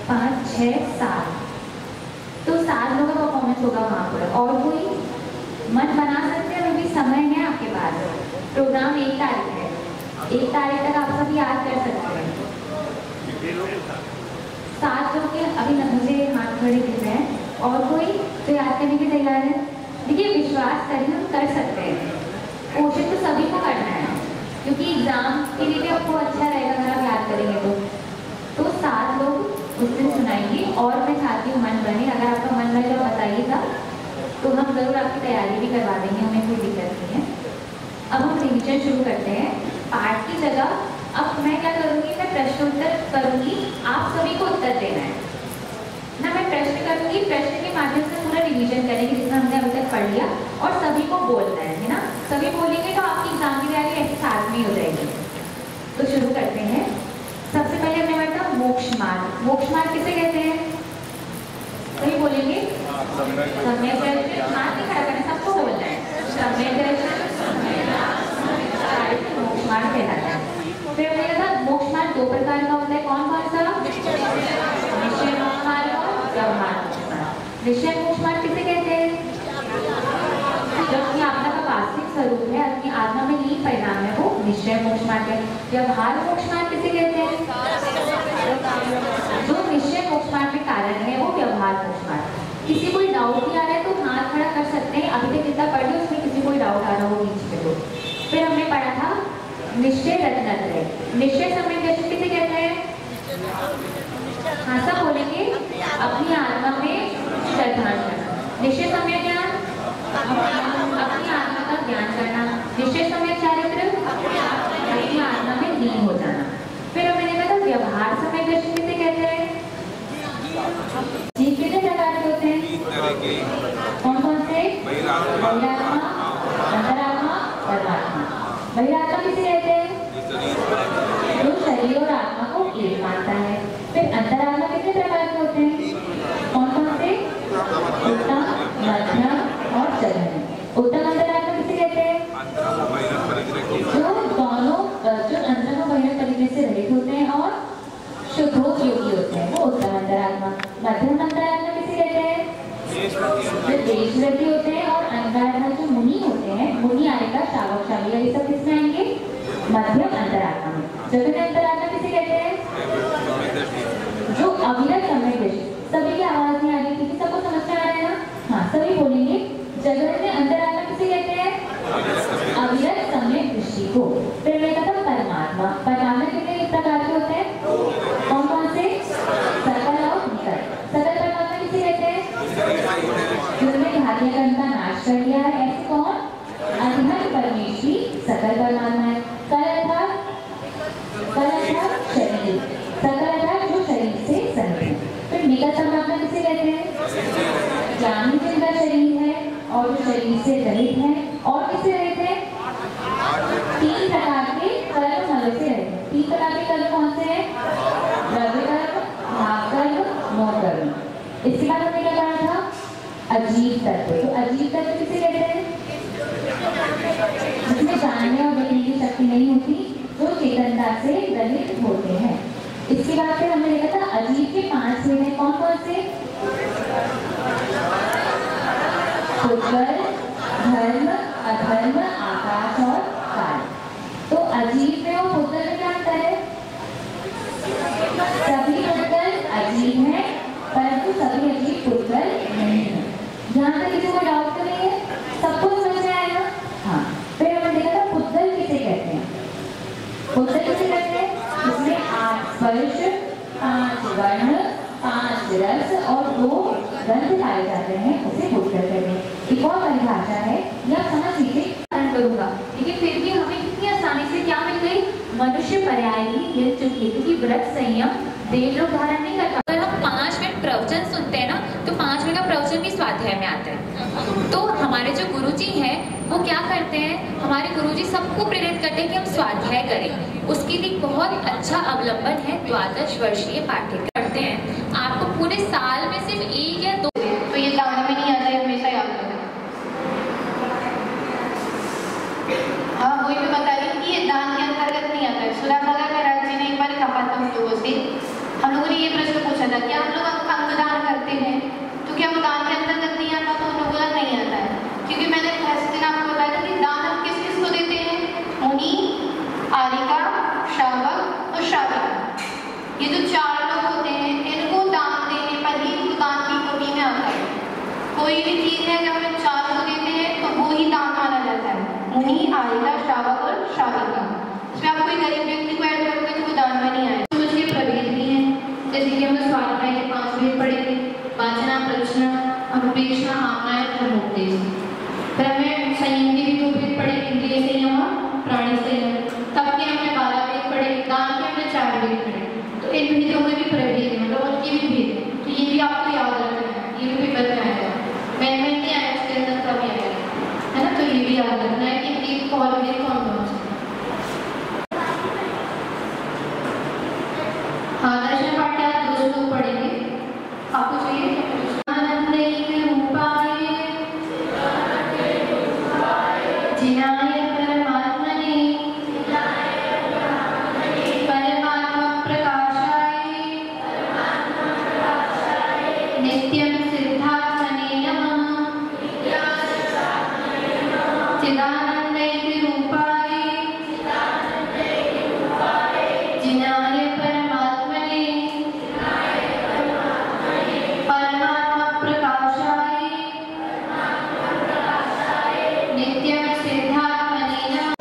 5, 6, 7, तो 7 लोगों का परफॉर्मेंस होगा वहाँ पर। और कोई मन बना सकते हैं, अभी समय है आपके पास। प्रोग्राम 1 तारीख है, 1 तारीख तक आप सब याद कर सकते हैं। 7 लोग के अभी मुझे हाथ खड़े दिख रहे हैं। और कोई तो याद करने के तैयार है? देखिए, विश्वास करिए, हम कर सकते हैं। कोशिश तो सभी को करना है, क्योंकि एग्जाम के लिए भी आपको अच्छा रहेगा अगर आप याद करेंगे तो 7 लोग उस दिन सुनाएंगे। और मैं चाहती हूँ मन बने, अगर आपका मन मंगल जब बताइएगा तो हम ज़रूर आपकी तैयारी भी करवा देंगे, हमें कोई दिक्कत नहीं है। अब हम रिविजन शुरू करते हैं। पाठ की जगह अब मैं क्या करूँगी, मैं प्रश्न उत्तर करूँगी, आप सभी को उत्तर देना है ना। मैं प्रश्न करूँगी, प्रश्न के माध्यम से पूरा रिवीजन करेंगे जितना हमने अभी तक पढ़ लिया, और सभी को बोलना है ना। सभी बोलेंगे तो आपकी एग्जाम की तैयारी ऐसे साथ में ही हो जाएगी। तो शुरू करते हैं। सबसे पहले हमने पढ़ा मोक्ष मार्ग। मोक्ष मार्ग किसे कहते हैं? सभी बोलेंगे सम्यक दर्शन। हाथ नहीं खड़ा करना, सबको बोलना है। सम्यक दर्शन मोक्ष मार्ग कहलाता है। फिर हमने कहा मोक्ष मार्ग दो प्रकार का होता है। कौन कौन सा? निश्चय मोक्ष मार्ग और व्यवहार मोक्ष मार्ग। निश्चय मोक्ष मार्ग किसे कहते हैं? जो अपनी आत्मा का वास्तविक स्वरूप है, अपनी आत्मा में लीन परिणाम है, वो निश्चय मोक्ष मार्ग है। व्यवहार मोक्ष मार्ग किसे कहते हैं? जो निश्चय मोक्ष मार्ग में कारण है, वो व्यवहार मोक्ष मार्ग। किसी कोई डाउट भी आ रहा है तो हाथ खड़ा कर सकते हैं। अभी तक जितना पढ़ लिया उसमें किसी कोई डाउट आ रहा हो बीच में तो। फिर हमने पढ़ा था निश्चय रत्नत्रय। निश्चय सम्यक दर्शन किसे कहते हैं? हाँ, सब बोलेंगे अपनी आत्मा में श्रद्धांजलि करना। निश्चय सम्यक ज्ञान, अपनी आत्मा का ज्ञान करना। निश्चय सम्यक चारित्र, अपनी आत्मा में लीन हो जाना। फिर हमने देखा था व्यवहार सम्यक दर्शन किसे कहते हैं? जीव कितने प्रकार के होते हैं? कौन कौन से? बहिरात्मा, अंतरात्मा, परमात्मा। बहिरात्मा किसे कहते हैं? जो शरीर और आत्मा को एक मानता है। फिर अंतरात्मा कितने प्रकार के होते हैं? कौन कौन से? उत्तम, मध्यम और जघन्य। उत्तम अंतरात्मा किसे कहते हैं? जो दोनों, जो अंतर और बहिर्मुख परिग्रह से रहित होते हैं और शुद्धोप योगी होते हैं, वो उत्तम अंतरात्मा। मध्यम अंतरात्मा किसे कहते हैं? जो देशव्रती होते हैं और अंतरात्मा जो मुनि होते हैं, मुनि आएगा, श्रावक श्राविका, ये सब किसमें आएंगे? मध्यम अंतरात्मा में। जघन्य अंतरात्मा किसे कहते हैं? जो अविरत सम्यक दृष्टि। सभी की आवाज नहीं आ रही थी, सबको समझ में आ रहा है ना? हाँ, सभी बोलेंगे जघन्य अंतरात्मा किसे कहते हैं? अविरत सम्यक दृष्टि को। फिर मैं कहता परमात्मा। परमात्मा कितने प्रकार के होते हैं? कौन कौन से? सकल और निकट। सकल परमात्मा किसे कहते हैं? जिसने घातिया कर्म का नाश कर दिया है, ऐसे कौन? अधिक परमेश्वरी सकल परमात्मा है। कल अर्थात शरीर, सकल अर्थात जो शरीर से सहित है। फिर निकट परमात्मा किसे कहते हैं? ज्ञानी जिनका शरीर है और जो शरीर से रहित है। और किससे रहित है? तीन प्रकार के कर्म मल से रहित है। तीन प्रकार के कर्म कौन से हैं? द्रव्य कर्म, भाव कर्म, मोह कर्म। इसके बाद हमने क्या पढ़ा था? अजीब तत्व। तो अजीब तत्व किसे कहते हैं? जिसमें जानने और देखने की शक्ति नहीं होती, जो चेतनता से रहित होते हैं। इसके बाद फिर हमने देखा था अजीब के 5 भेद हैं। कौन कौन से? पुद्गल, धर्म, अधर्म, आकाश और काल। तो अजीब में और पुद्गल में क्या अंतर है? सभी पुद्गल अजीब है, परंतु सभी अजीब पुद्गल नहीं है। यहाँ तक किसी को डाउट तो नहीं है? सबको समझ में आएगा? हाँ। फिर हमने देखा था पुद्गल किसे कहते हैं? पुद्गल किसे कहते हैं? इसमें 8 स्पर्श, 5 वर्ण, 5 रस और 2 गंध पाए जाते हैं, उसे पुद्गल कहते हैं। एक और परिभाषा है, यह समझ लीजिए करूंगा, लेकिन फिर भी हमें कितनी आसानी से क्या मिल गई? मनुष्य पर्याय ही मिल चुकी है, क्योंकि व्रत संयम देव लोग धारण नहीं कर पाते। अगर हम 5 मिनट प्रवचन सुनते हैं ना, तो 5 मिनट का प्रवचन भी स्वाध्याय में आता है। तो हमारे जो गुरुजी हैं वो क्या करते हैं? हमारे गुरुजी सबको प्रेरित करते हैं कि हम स्वाध्याय करें। उसके लिए बहुत अच्छा अवलंबन है 12 वर्षीय पाठ्यक्रम करते हैं। आपको पूरे साल में सिर्फ 1 या 2, तो ये दाने में नहीं आता है, हमेशा याद रखें। हाँ, वही मैं बता रही कि ये दान के अंतर्गत नहीं आता है। सुधाकर महाराज जी ने एक बार कहा था हम लोगों से, हम लोगों ने ये प्रश्न पूछा था कि हम लोग अंगदान करते हैं तो क्या वो दान के अंतर्गत नहीं आता? तो उन्होंने बोला नहीं आता है, क्योंकि मैंने फैसले दिन आपको बताया कि दान हम किस किस को देते हैं? मुनि, आरिका, श्रावक और श्राविका। ये जो 4 लोग होते हैं, इनको दान देने पर ही दान की कोटि में आता है। कोई भी चीज है जब हम 4 को देते हैं तो वो ही दान माना जाता है। मुनि, आरिका, श्रावक और श्राविका। इसमें आप कोई गरीब व्यक्ति को ऐड करोगे तो वो दान में नहीं आएगा। उसके प्रभेद भी हैं, जैसे कि हम स्वाध्याय के 5 भेद पढ़े थे, वाचना, प्रश्न, उपदेश दी। फिर हमें संयम के भी 2 भेद पढ़े, इंद्रिय संयम और प्राणी संयम। तब के हमने 12 भेद पढ़े, दान के हमने 4 भेद पढ़े। तो इन भेदों में भी प्रभेद है, मतलब उनके भी भेद है। तो ये भी आपको याद रखना है, ये भी पेपर में आएगा। मैं नहीं आया उसके अंदर कब आएगा, है ना। तो ये भी याद रखना है कि एक कौन भेद कौन कौन सा। हाँ, दर्शन पाठ के आज 2 श्लोक पढ़ेंगे। आपको चाहिए जिनाय परमात्मने परमात्मा प्रकाशाय नित्यं सिद्धात्मने नमः चिदानंदैति रूपाय जिनाय परमात्मने परमात्मा प्रकाशाय नित्यं सिद्धात्मने नमः।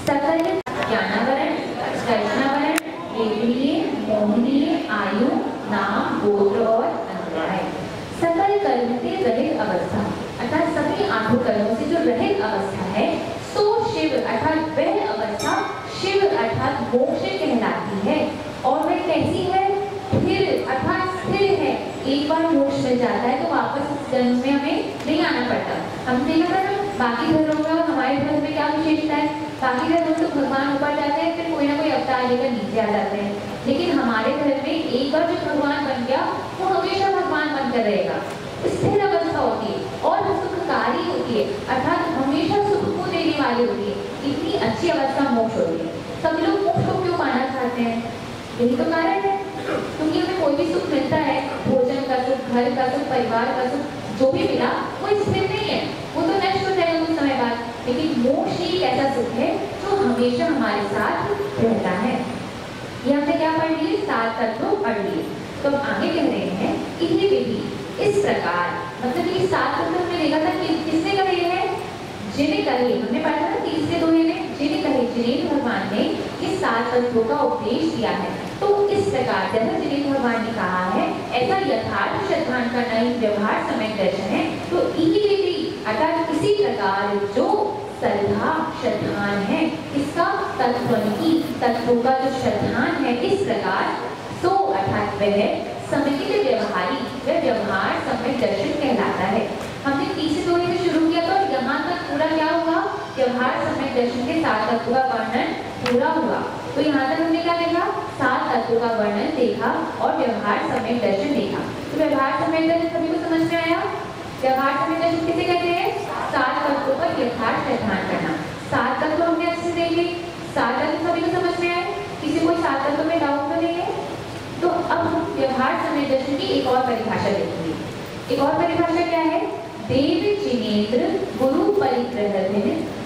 सकल ज्ञानावरण वैष्णवरण वेदनीय मोहनीय आयु नाम गोत्र और अन्याय सकल कर्म से रहित अवस्था अर्थात सभी 8 कर्मों से जो रहित अवस्था है सो शिव अर्थात वह अवस्था शिव अर्थात मोक्ष कहलाती है। और वह कैसी है? स्थिर अर्थात स्थिर है। एक बार मोक्ष मिल जाता है तो वापस इस जन्म में हमें नहीं आना पड़ता। हम देखा ना बाकी धर्मों में और हमारे धर्म में क्या विशेषता है? बाकी धर्मों में तो भगवान ऊपर जाते हैं, फिर कोई ना कोई अवतार लेकर नीचे आ जाते हैं, लेकिन हमारे धर्म में एक बार जो भगवान बन गया वो हमेशा भगवान बनकर रहेगा। स्थिर अवस्था होती है और सुखकारी होती है अर्थात हमेशा सुख को देने वाली होती है। इतनी अच्छी अवस्था मोक्ष होती है। सब लोग मोक्ष को क्यों पाना चाहते हैं? यही तो कारण है, क्योंकि हमें कोई भी सुख मिलता है, भोजन का सुख, घर का सुख, परिवार का सुख, जो भी मिला वो स्थिर नहीं है, वो तो नष्ट हो जाएगा कुछ समय बाद। लेकिन मोक्ष ही एक ऐसा सुख है जो हमेशा हमारे साथ रहता है। ये हमने क्या पढ़ लिए? 7 तत्व पढ़ लिए। तो हम आगे कह रहे हैं कि ये विधि इस प्रकार, मतलब ये 7 तत्व हमने देखा था कि किसने कहे हैं? जिन्हें कहे, हमने पढ़ा था ना तीसरे दोहे में, जिन्हें कहे जिनेंद्र भगवान ने ये 7 तत्वों का उपदेश दिया है। तो इस प्रकार जैसा जिनेंद्र भगवान ने कहा है ऐसा यथार्थ श्रद्धान का नई व्यवहार समय दर्शन है। तो विधि अर्थात इसी प्रकार जो श्रद्धा श्रद्धान है, इसका तत्वों का जो श्रद्धान है, इस प्रकार सो अर्थात वह समिति व्यवहारी वह व्यवहार समय दर्शन कहलाता है। हमने तीसरे दोहे से शुरू किया था और यहाँ तक पूरा क्या हुआ? व्यवहार समय दर्शन के 7 तत्वों का वर्णन पूरा हुआ। तो यहाँ तक हमने क्या देखा? 7 तत्वों का वर्णन देखा और व्यवहार समय दर्शन देखा। तो व्यवहार समय दर्शन सभी को समझ में आया? व्यवहार समय दर्शन किसे कहते हैं? 7 तत्वों पर यथार्थ ध्यान करना। 7 तत्व हमने अच्छे से देखे, 7 तत्व सभी को समझ में आए? किसी को 7 तत्व में डाउट तो नहीं है? तो अब हम व्यवहार समय दर्शन की एक और परिभाषा देखेंगे। एक और परिभाषा क्या है? देव जिनेंद्र गुरु परिग्रह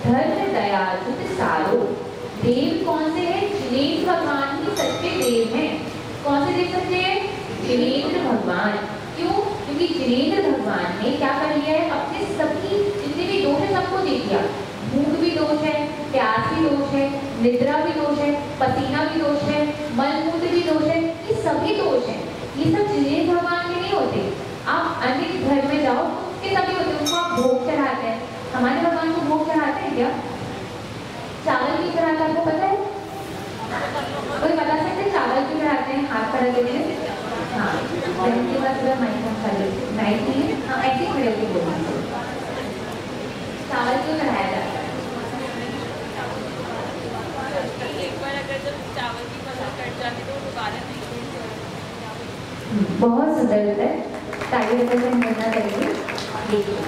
धर्म दया जुत सारो। देव कौन से हैं? जिनेंद्र भगवान ही सच्चे देव हैं। कौन से देव सच्चे हैं? जिनेंद्र भगवान। क्यों? क्योंकि जिनेंद्र भगवान ने क्या कर लिया है? अपने सभी जितने भी दोष है सबको दे दिया। भूख भी दोष है, प्यास भी दोष है, निद्रा भी दोष है, पसीना भी दोष है, मल मूत्र भी दोष है, ये सभी दोष हैं। ये सब जिनेंद्र भगवान के नहीं होते। आप अन्य घर में जाओ के सभी होते हैं, उनको आप भोग चढ़ाते हैं। हमारे भगवान को भोग चढ़ाते हैं क्या? चावल क्यों चढ़ाते हैं आपको पता है? कोई बता सकते हैं चावल क्यों चढ़ाते हैं? हाथ खड़ा के लिए। हाँ, बहन के बाद पूरा माइक खा लेते नाइट के लिए। हाँ, ऐसे ही खड़े होकर बोलना। चावल क्यों चढ़ाया जाता है? एक बार अगर जब चावल की फसल कट जाती तो दोबारा नहीं। बहुत सुंदर होता है। ताकि मिलना चाहिए। देखिए,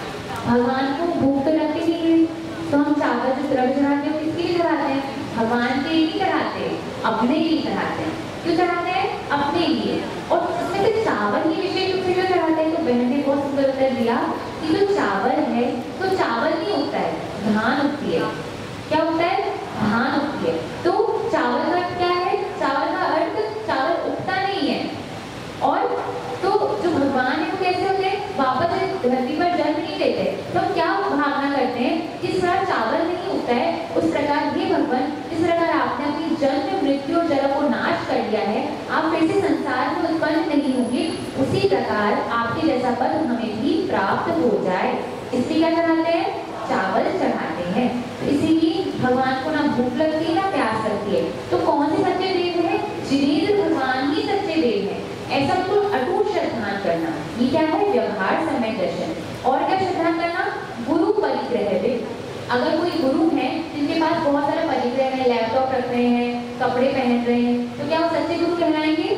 भगवान को भूख तो लगती नहीं है, तो हम चावल जो द्रव्य चढ़ाते हैं किसके लिए चढ़ाते हैं? भगवान के लिए नहीं चढ़ाते, अपने लिए चढ़ाते हैं। क्यों चढ़ाते हैं? अपने लिए। और उसमें से चावल ही विशेष रूप से क्यों चढ़ाते हैं? तो बहन ने बहुत सुंदर उत्तर दिया कि जो चावल है तो चावल नहीं होता है, धान उगती है। क्या होता है? धान उगती है। तो चावल का अर्थ क्या है? चावल का अर्थ चावल उगता नहीं है। और तो जो भगवान है वो कैसे होते हैं? वापस धरती पर जन्म नहीं लेते। तो क्या भावना करते हैं? जिस प्रकार चावल नहीं उगता है उस प्रकार ये भगवान, जिस प्रकार आपने अपनी जन्म मृत्यु और जन्म को नाश कर दिया है, आप फिर से संसार में उत्पन्न नहीं होंगे। उसी प्रकार प्रकार आपके जैसा पद हमें भी प्राप्त हो जाए, इसलिए क्या चढ़ाते हैं? चावल चढ़ाते हैं। तो इसीलिए भगवान को ना भूख लगती है ना प्यास लगती है। तो कौन से सच्चे देव है? जिनेंद्र भगवान ही सच्चे देव है। ऐसा उनको अटूट श्रद्धान करना, ये क्या है? व्यवहार समय दर्शन। और क्या श्रद्धान करना? गुरु परिग्रह में। अगर कोई गुरु है जिनके पास बहुत सारा परिग्रह है, लैपटॉप रख रहे हैं, कपड़े पहन रहे हैं, तो क्या वो सच्चे गुरु कहलाएंगे?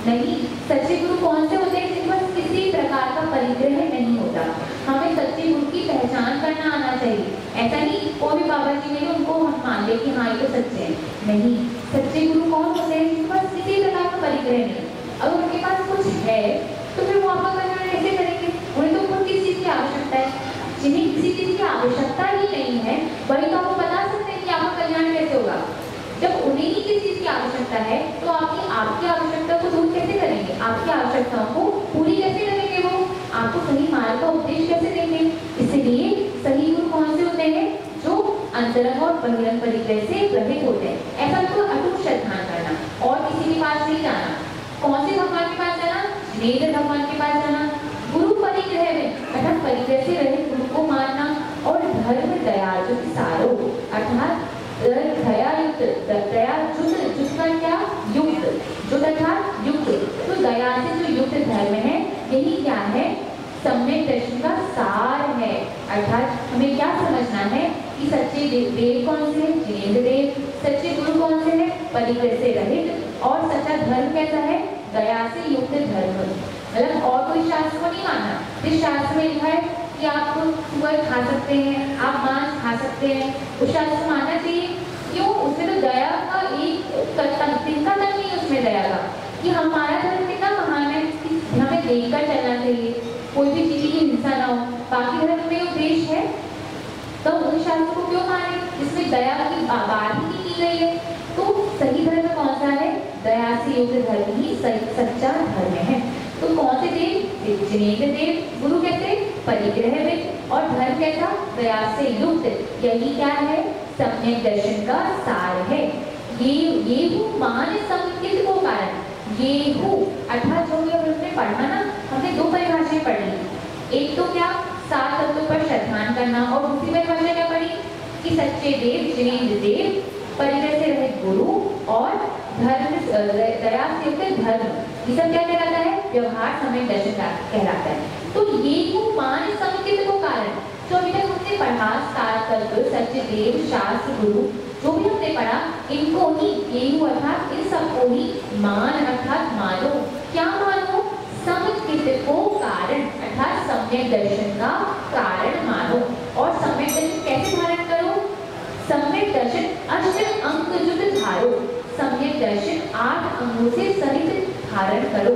नहीं। सच्चे गुरु कौन से होते हैं? जिनके पास किसी प्रकार का परिग्रह नहीं होता। हमें सच्चे गुरु की पहचान करना आना चाहिए। ऐसा नहीं कोई भी बाबा जी ने उनको हम मान ले कि हाँ ये तो सच्चे हैं, नहीं। सच्चे गुरु कौन होते हैं? जिनके पास किसी प्रकार का परिग्रह नहीं। अगर उनके पास कुछ है तो फिर वो आपका कल्याण कैसे करेंगे? उन्हें तो खुद किसी चीज की आवश्यकता है। जिन्हें किसी चीज की आवश्यकता ही नहीं है वही तो आपको बता सकते हैं कि आपका कल्याण कैसे होगा। जब उन्हें ही किसी चीज की आवश्यकता है तो आपकी आवश्यकता को दूर कैसे करेंगे? आपकी आवश्यकताओं को पूरी कैसे करेंगे? वो आपको सही मार्ग का उपदेश कैसे देंगे? इसलिए सही गुरु कौन से होते हैं? जो अंतरंग और बहिरंग परिग्रह से रहित होते हैं। ऐसा तो अटूट श्रद्धान करना और किसी के पास नहीं जाना। कौन से भगवान के पास जाना? जिनेंद्र भगवान के पास जाना। गुरु परिग्रह में अर्थात परिग्रह से रहित गुरु को मानना और धर्म दया जो सारो अर्थात दया युक्त, दया जुक्त का क्या? युक्त, जो अर्थात युक्त। तो दया से जो युक्त धर्म है यही क्या है? सम्यक दर्शन का सार है। अर्थात हमें क्या समझना है कि सच्चे देव कौन से हैं? जिनेंद्र देव। सच्चे गुरु कौन से हैं? परिग्रह से रहित। और सच्चा धर्म कैसा है? दया से युक्त धर्म। मतलब और कोई शास्त्र को नहीं मानना। इस शास्त्र में लिखा है कि आप सुअर खा सकते हैं, आप मांस खा सकते हैं, उस शास्त्र को मानना चाहिए। क्यों? उसमें तो दया का एक तिनका तक नहीं उसमें दया का, कि हमारा धर्म कितना महान है कि हमें देखकर चलना चाहिए, कोई भी चीज की हिंसा ना हो। बाकी धर्म में उपदेश है तो उन शास्त्र को क्यों माने जिसमें दया की बात ही नहीं की गई है? तो सही धर्म कौन सा है? दया से युक्त धर्म ही सच्चा धर्म है। तो कौन से देव? जिनेंद्र देव। गुरु कैसे? परिग्रह में। और धर्म कैसा? दया से युक्त। यही क्या है? सम्यक दर्शन का सार है। ये हूँ मान संकित को कारण। ये हूँ अर्थात जो हमने पढ़ा ना, हमने दो परिभाषाएं पढ़ी। एक तो क्या? सात तत्वों पर श्रद्धान करना। और दूसरी परिभाषा क्या पढ़ी? कि सच्चे देव जिनेंद्र देव, परिग्रह से रहित गुरु और धर्म दया से युक्त धर्म, ये सब क्या कहलाता है? व्यवहार समय दर्शन कहलाता है। तो ये मान संकित को कारण जो अभी तक हमने पढ़ा, सात तत्व, सच्चे देव, शास्त्र, गुरु, जो भी हमने पढ़ा, इनको ही ये अर्थात इन सबको ही मान अर्थात मानो। क्या मानो? समकित को कारण अर्थात सम्यक दर्शन का कारण मानो। और सम्यक दर्शन कैसे धारण करो? सम्यक दर्शन अष्ट अंग युक्त धारो। सम्यक दर्शन 8 अंगों से सहित धारण करो।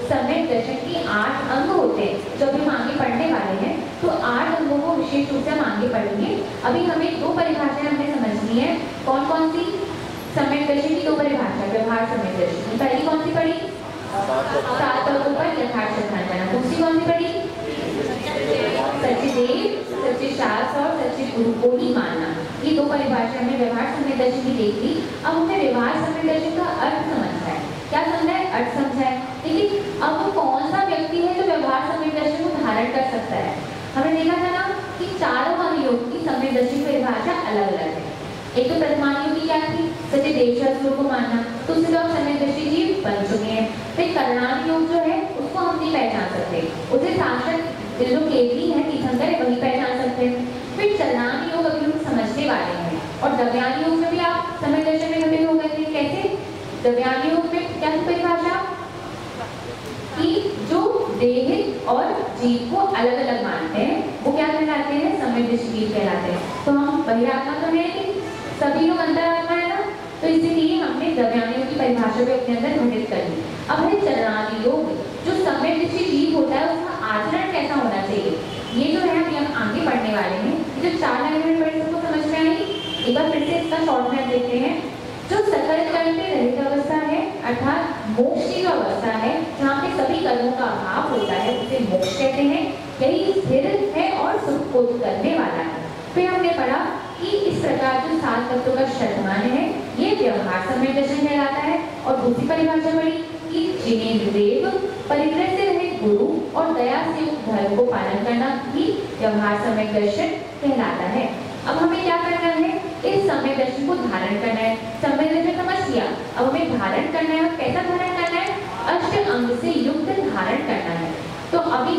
सम्यक दर्शन की 8 अंग होते हैं जो अभी हम आगे पढ़ने वाले हैं। तो 8 अंगों को विशेष रूप से हम आगे पढ़ेंगे। अभी हमें दो परिभाषाएं हमने समझनी है। कौन कौन सी? सम्यक दर्शन की दो परिभाषा, व्यवहार सम्यक दर्शन। पहली कौन सी पढ़ी? सात तत्वों पर यथार्थ श्रद्धान करना। दूसरी कौन सी पढ़ी? सच्चे देव, सच्चे शास्त्र और सच्चे गुरु को ही मानना। ये दो परिभाषा में व्यवहार सम्यक दर्शन की देख ली। अब हमने व्यवहार सम्यक दर्शन का अर्थ समझा है। क्या समझा है? अर्थ समझा है। लेकिन अब वो कौन सा व्यक्ति है जो व्यवहार सम्यक दर्शन को धारण कर सकता है? हमने देखा था ना कि चारों महायोग की सम्यक दर्शन की परिभाषा अलग अलग है। एक तो प्रथमायोग की क्या थी? सच्चे देव शास्त्र को मानना, तो उससे तो आप सम्यक दर्शी जीव बन चुके हैं। फिर कल्याण योग जो है उसको हम नहीं पहचान सकते, उसे साक्षात जो केवली है तीर्थंकर है वही पहचान सकते हैं। फिर चलान योग अभी हम समझने वाले हैं। और दव्यान योग में भी आप सम्यक दर्शन में घटित हो गए थे। कैसे? दव्यान योग में क्या थी परिभाषा? कि जो देह और जीव को अलग अलग मानते हैं वो क्या कहलाते हैं? सम्यक दर्शी जीव कहलाते हैं। तो हम बहिरात्मा तो है नहीं, सभी लोग अंतरात्मा है ना, तो इसीलिए हमने दव्यान योग की परिभाषा को अपने अंदर घटित कर ली। अब है चलान योग। जो सम्यक दर्शी जीव होता है उसका आचरण कैसा होना चाहिए, ये जो है अभी हम आगे पढ़ने वाले हैं। जो 4 लाइन में पढ़े सबको समझ में आई? एक बार फिर से इसका शॉर्ट में देखते हैं। जो सकल कर्म में रहित अवस्था है अर्थात मोक्ष की जो अवस्था है जहाँ पे सभी कर्मों का अभाव होता है उसे मोक्ष कहते हैं। यही स्थिर है और सुख को करने वाला है। फिर हमने पढ़ा कि इस प्रकार जो 7 तत्वों का श्रद्धान है ये व्यवहार सम्यक दर्शन कहलाता है। और दूसरी परिभाषा पढ़ी कि जिनेंद्र देव, परिग्रह से रहित गुरु दया से युक्त धर्म को पालन करना भी व्यवहार सम्यक दर्शन कहलाता है। अब हमें क्या करना है, इस सम्यक दर्शन को धारण करना है। सम्यक दर्शन समझ लिया, अब हमें धारण करना है। कैसा धारण करना है? अष्ट अंग से युक्त धारण करना है। तो अभी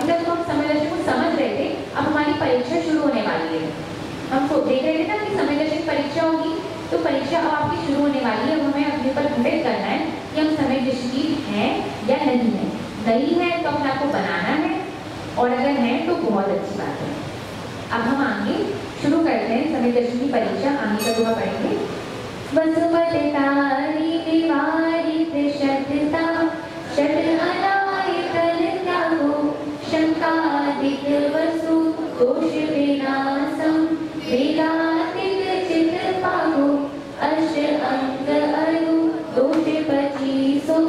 तक तो हम सम्यक दर्शन को समझ रहे थे, अब हमारी परीक्षा शुरू होने वाली है। हम देख रहे थे ना कि सम्यक दर्शन परीक्षा होगी, तो परीक्षा अब आपकी शुरू होने वाली है। अब हमें अपने पर घटित करना है कि हम सम्यक दृष्टिहीन हैं या नहीं है। नहीं है तो अपने आपको बनाना है, और अगर है तो बहुत अच्छी बात है। अब हम आगे शुरू करते हैं सम्यक दर्शन की परीक्षा। आगे का दुआ पढ़ेंगे। वसुमतारी निवारित शतता शत अनायतन त्यागो शंकादित वसु दोष विनाशम वेदातित चित पागो अष्ट अंग अनु दोष पचीसो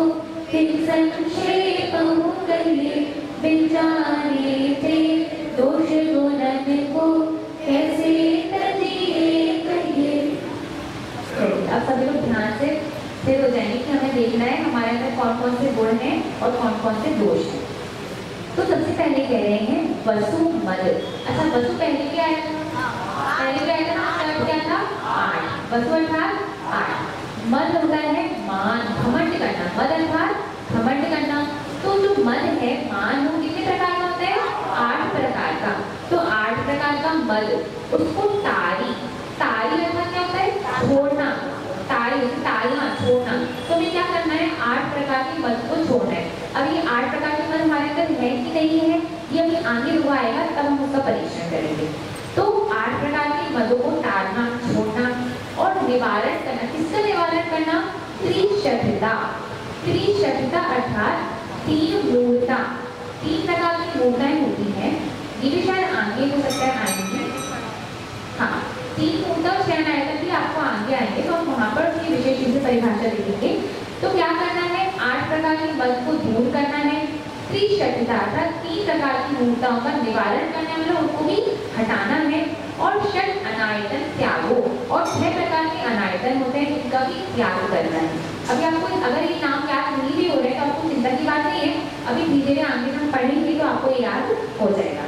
फिर संक्षेपम कहिए विचारे थे दोष गुणन को कैसे तजिए कहिए। अब सभी लोग ध्यान से स्थिर हो जाएंगे कि हमें देखना है हमारे अंदर कौन कौन से गुण हैं और कौन कौन से दोष हैं। तो सबसे पहले कह रहे हैं वसु मद। अच्छा, वसु पहले क्या है? पहले क्या है ना? क्या था? 8। वसु अर्थात 8। मद होता है मान, घमंड करना। मद अर्थात घमंड करना। तो जो मद है, मान वो कितने प्रकार का होता है? 8 प्रकार का। तो 8 प्रकार का मद, उसको तारी अर्थात क्या होता है? छोड़ना। ताड़ना छोड़ना। तो हमें क्या करना है? 8 प्रकार के मद को छोड़ना है। अब ये 8 प्रकार के मद हमारे अंदर है कि नहीं है, ये अभी आगे हुआ आएगा तब हम उसका परीक्षण करेंगे। तो 8 प्रकार के मदों को ताड़ना, छोड़ना और निवारण करना। किसका निवारण करना? त्रिशठता। त्रिशठता अर्थात 3 मूर्ता। 3 प्रकार की मूर्ताएं होती हैं। ये भी शायद आगे हो सकता है, आएंगे। हाँ, 3 मूर्ता और 6 आयतन भी आपको आगे आएंगे, तो हम वहाँ पर उसकी विशेष रूप से परिभाषा देखेंगे। तो क्या करना है? 8 प्रकार के मद को दूर करना है। त्रिशठता अर्थात 3 प्रकार की मूर्ताओं का निवारण करना है, मतलब उनको भी हटाना है। और षट अनायतन त्यागो, और 6 प्रकार के अनायतन होते हैं, इनका भी त्याग करना है। अभी आपको अगर ये नाम याद नहीं भी हो रहे तो आपको चिंता की बात नहीं है, अभी धीरे धीरे आगे हम पढ़ेंगे तो आपको ये याद हो जाएगा।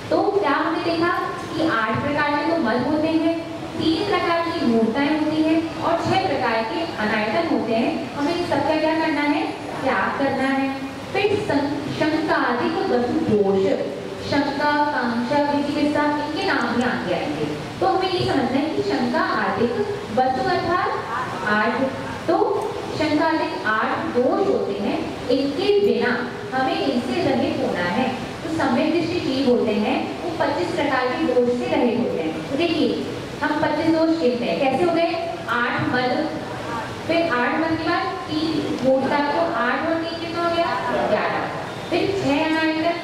तो क्या हमने देखा कि 8 प्रकार के तो मद होते हैं, 3 प्रकार की मूर्ताएं होती हैं और 6 प्रकार के अनायतन होते हैं। हमें सबका क्या करना है? त्याग करना है। फिर शंकादिक वसु दोष, शंका, कांक्षा, विचिकित्सा, इनके नाम भी आगे आएंगे। तो हमें ये समझना है कि शंका आदिक वसु अर्थात 8, तो शंकादिक 8 दोष होते हैं। इनके बिना हमें इनसे रहित होना है। तो सम्यक दृष्टि जीव होते हैं वो 25 प्रकार के दोष से रहित होते हैं। तो देखिए हम 25 दोष गिनते हैं। कैसे हो गए? 8 मद, फिर 8 मद के बाद 3 मूर्ता, तो 8 और 3 कितना हो गया? 11। फिर 6 अनायतन,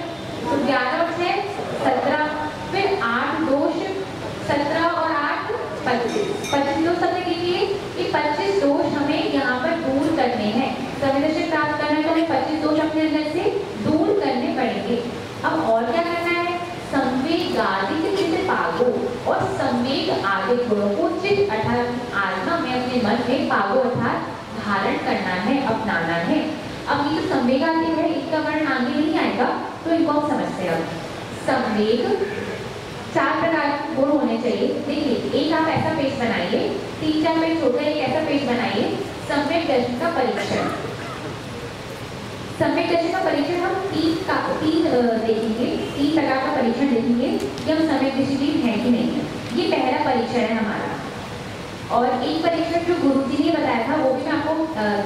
तो 11 और 6 17। फिर 8 दोष, 17 और 8 25। 25 दोष सबने गिनिए। ये 25 दोष हमें यहाँ पर दूर करने हैं। सम्यक दर्शन प्राप्त करना है तो हमें 25 दोष अपने अंदर से दूर करने पड़ेंगे। अब और क्या करना है? संवेगादिक चित्त पागो, और संवेग आदि गुणों को चित्त अर्थात आत्मा में अपने मन में पागो अर्थात धारण करना है, अपनाना है। अब ये जो संवेग आदि है इसका वर्ण आगे नहीं आएगा, तो इनको हम समझते हैं। संवेग 4 प्रकार के गुण होने चाहिए। देखिए एक आप ऐसा पेज बनाइए, 3-4 पेज छोटा एक ऐसा पेज बनाइए। सम्यक दर्शन का परीक्षण, सम्यक दर्शन का परीक्षण हम 3 देखेंगे, 3 प्रकार का परीक्षण देखेंगे कि हम सम्यक दृष्टिहीन है कि नहीं है। ये पहला परीक्षण है हमारा। और एक परीक्षण जो गुरुजी ने बताया था वो भी मैं आपको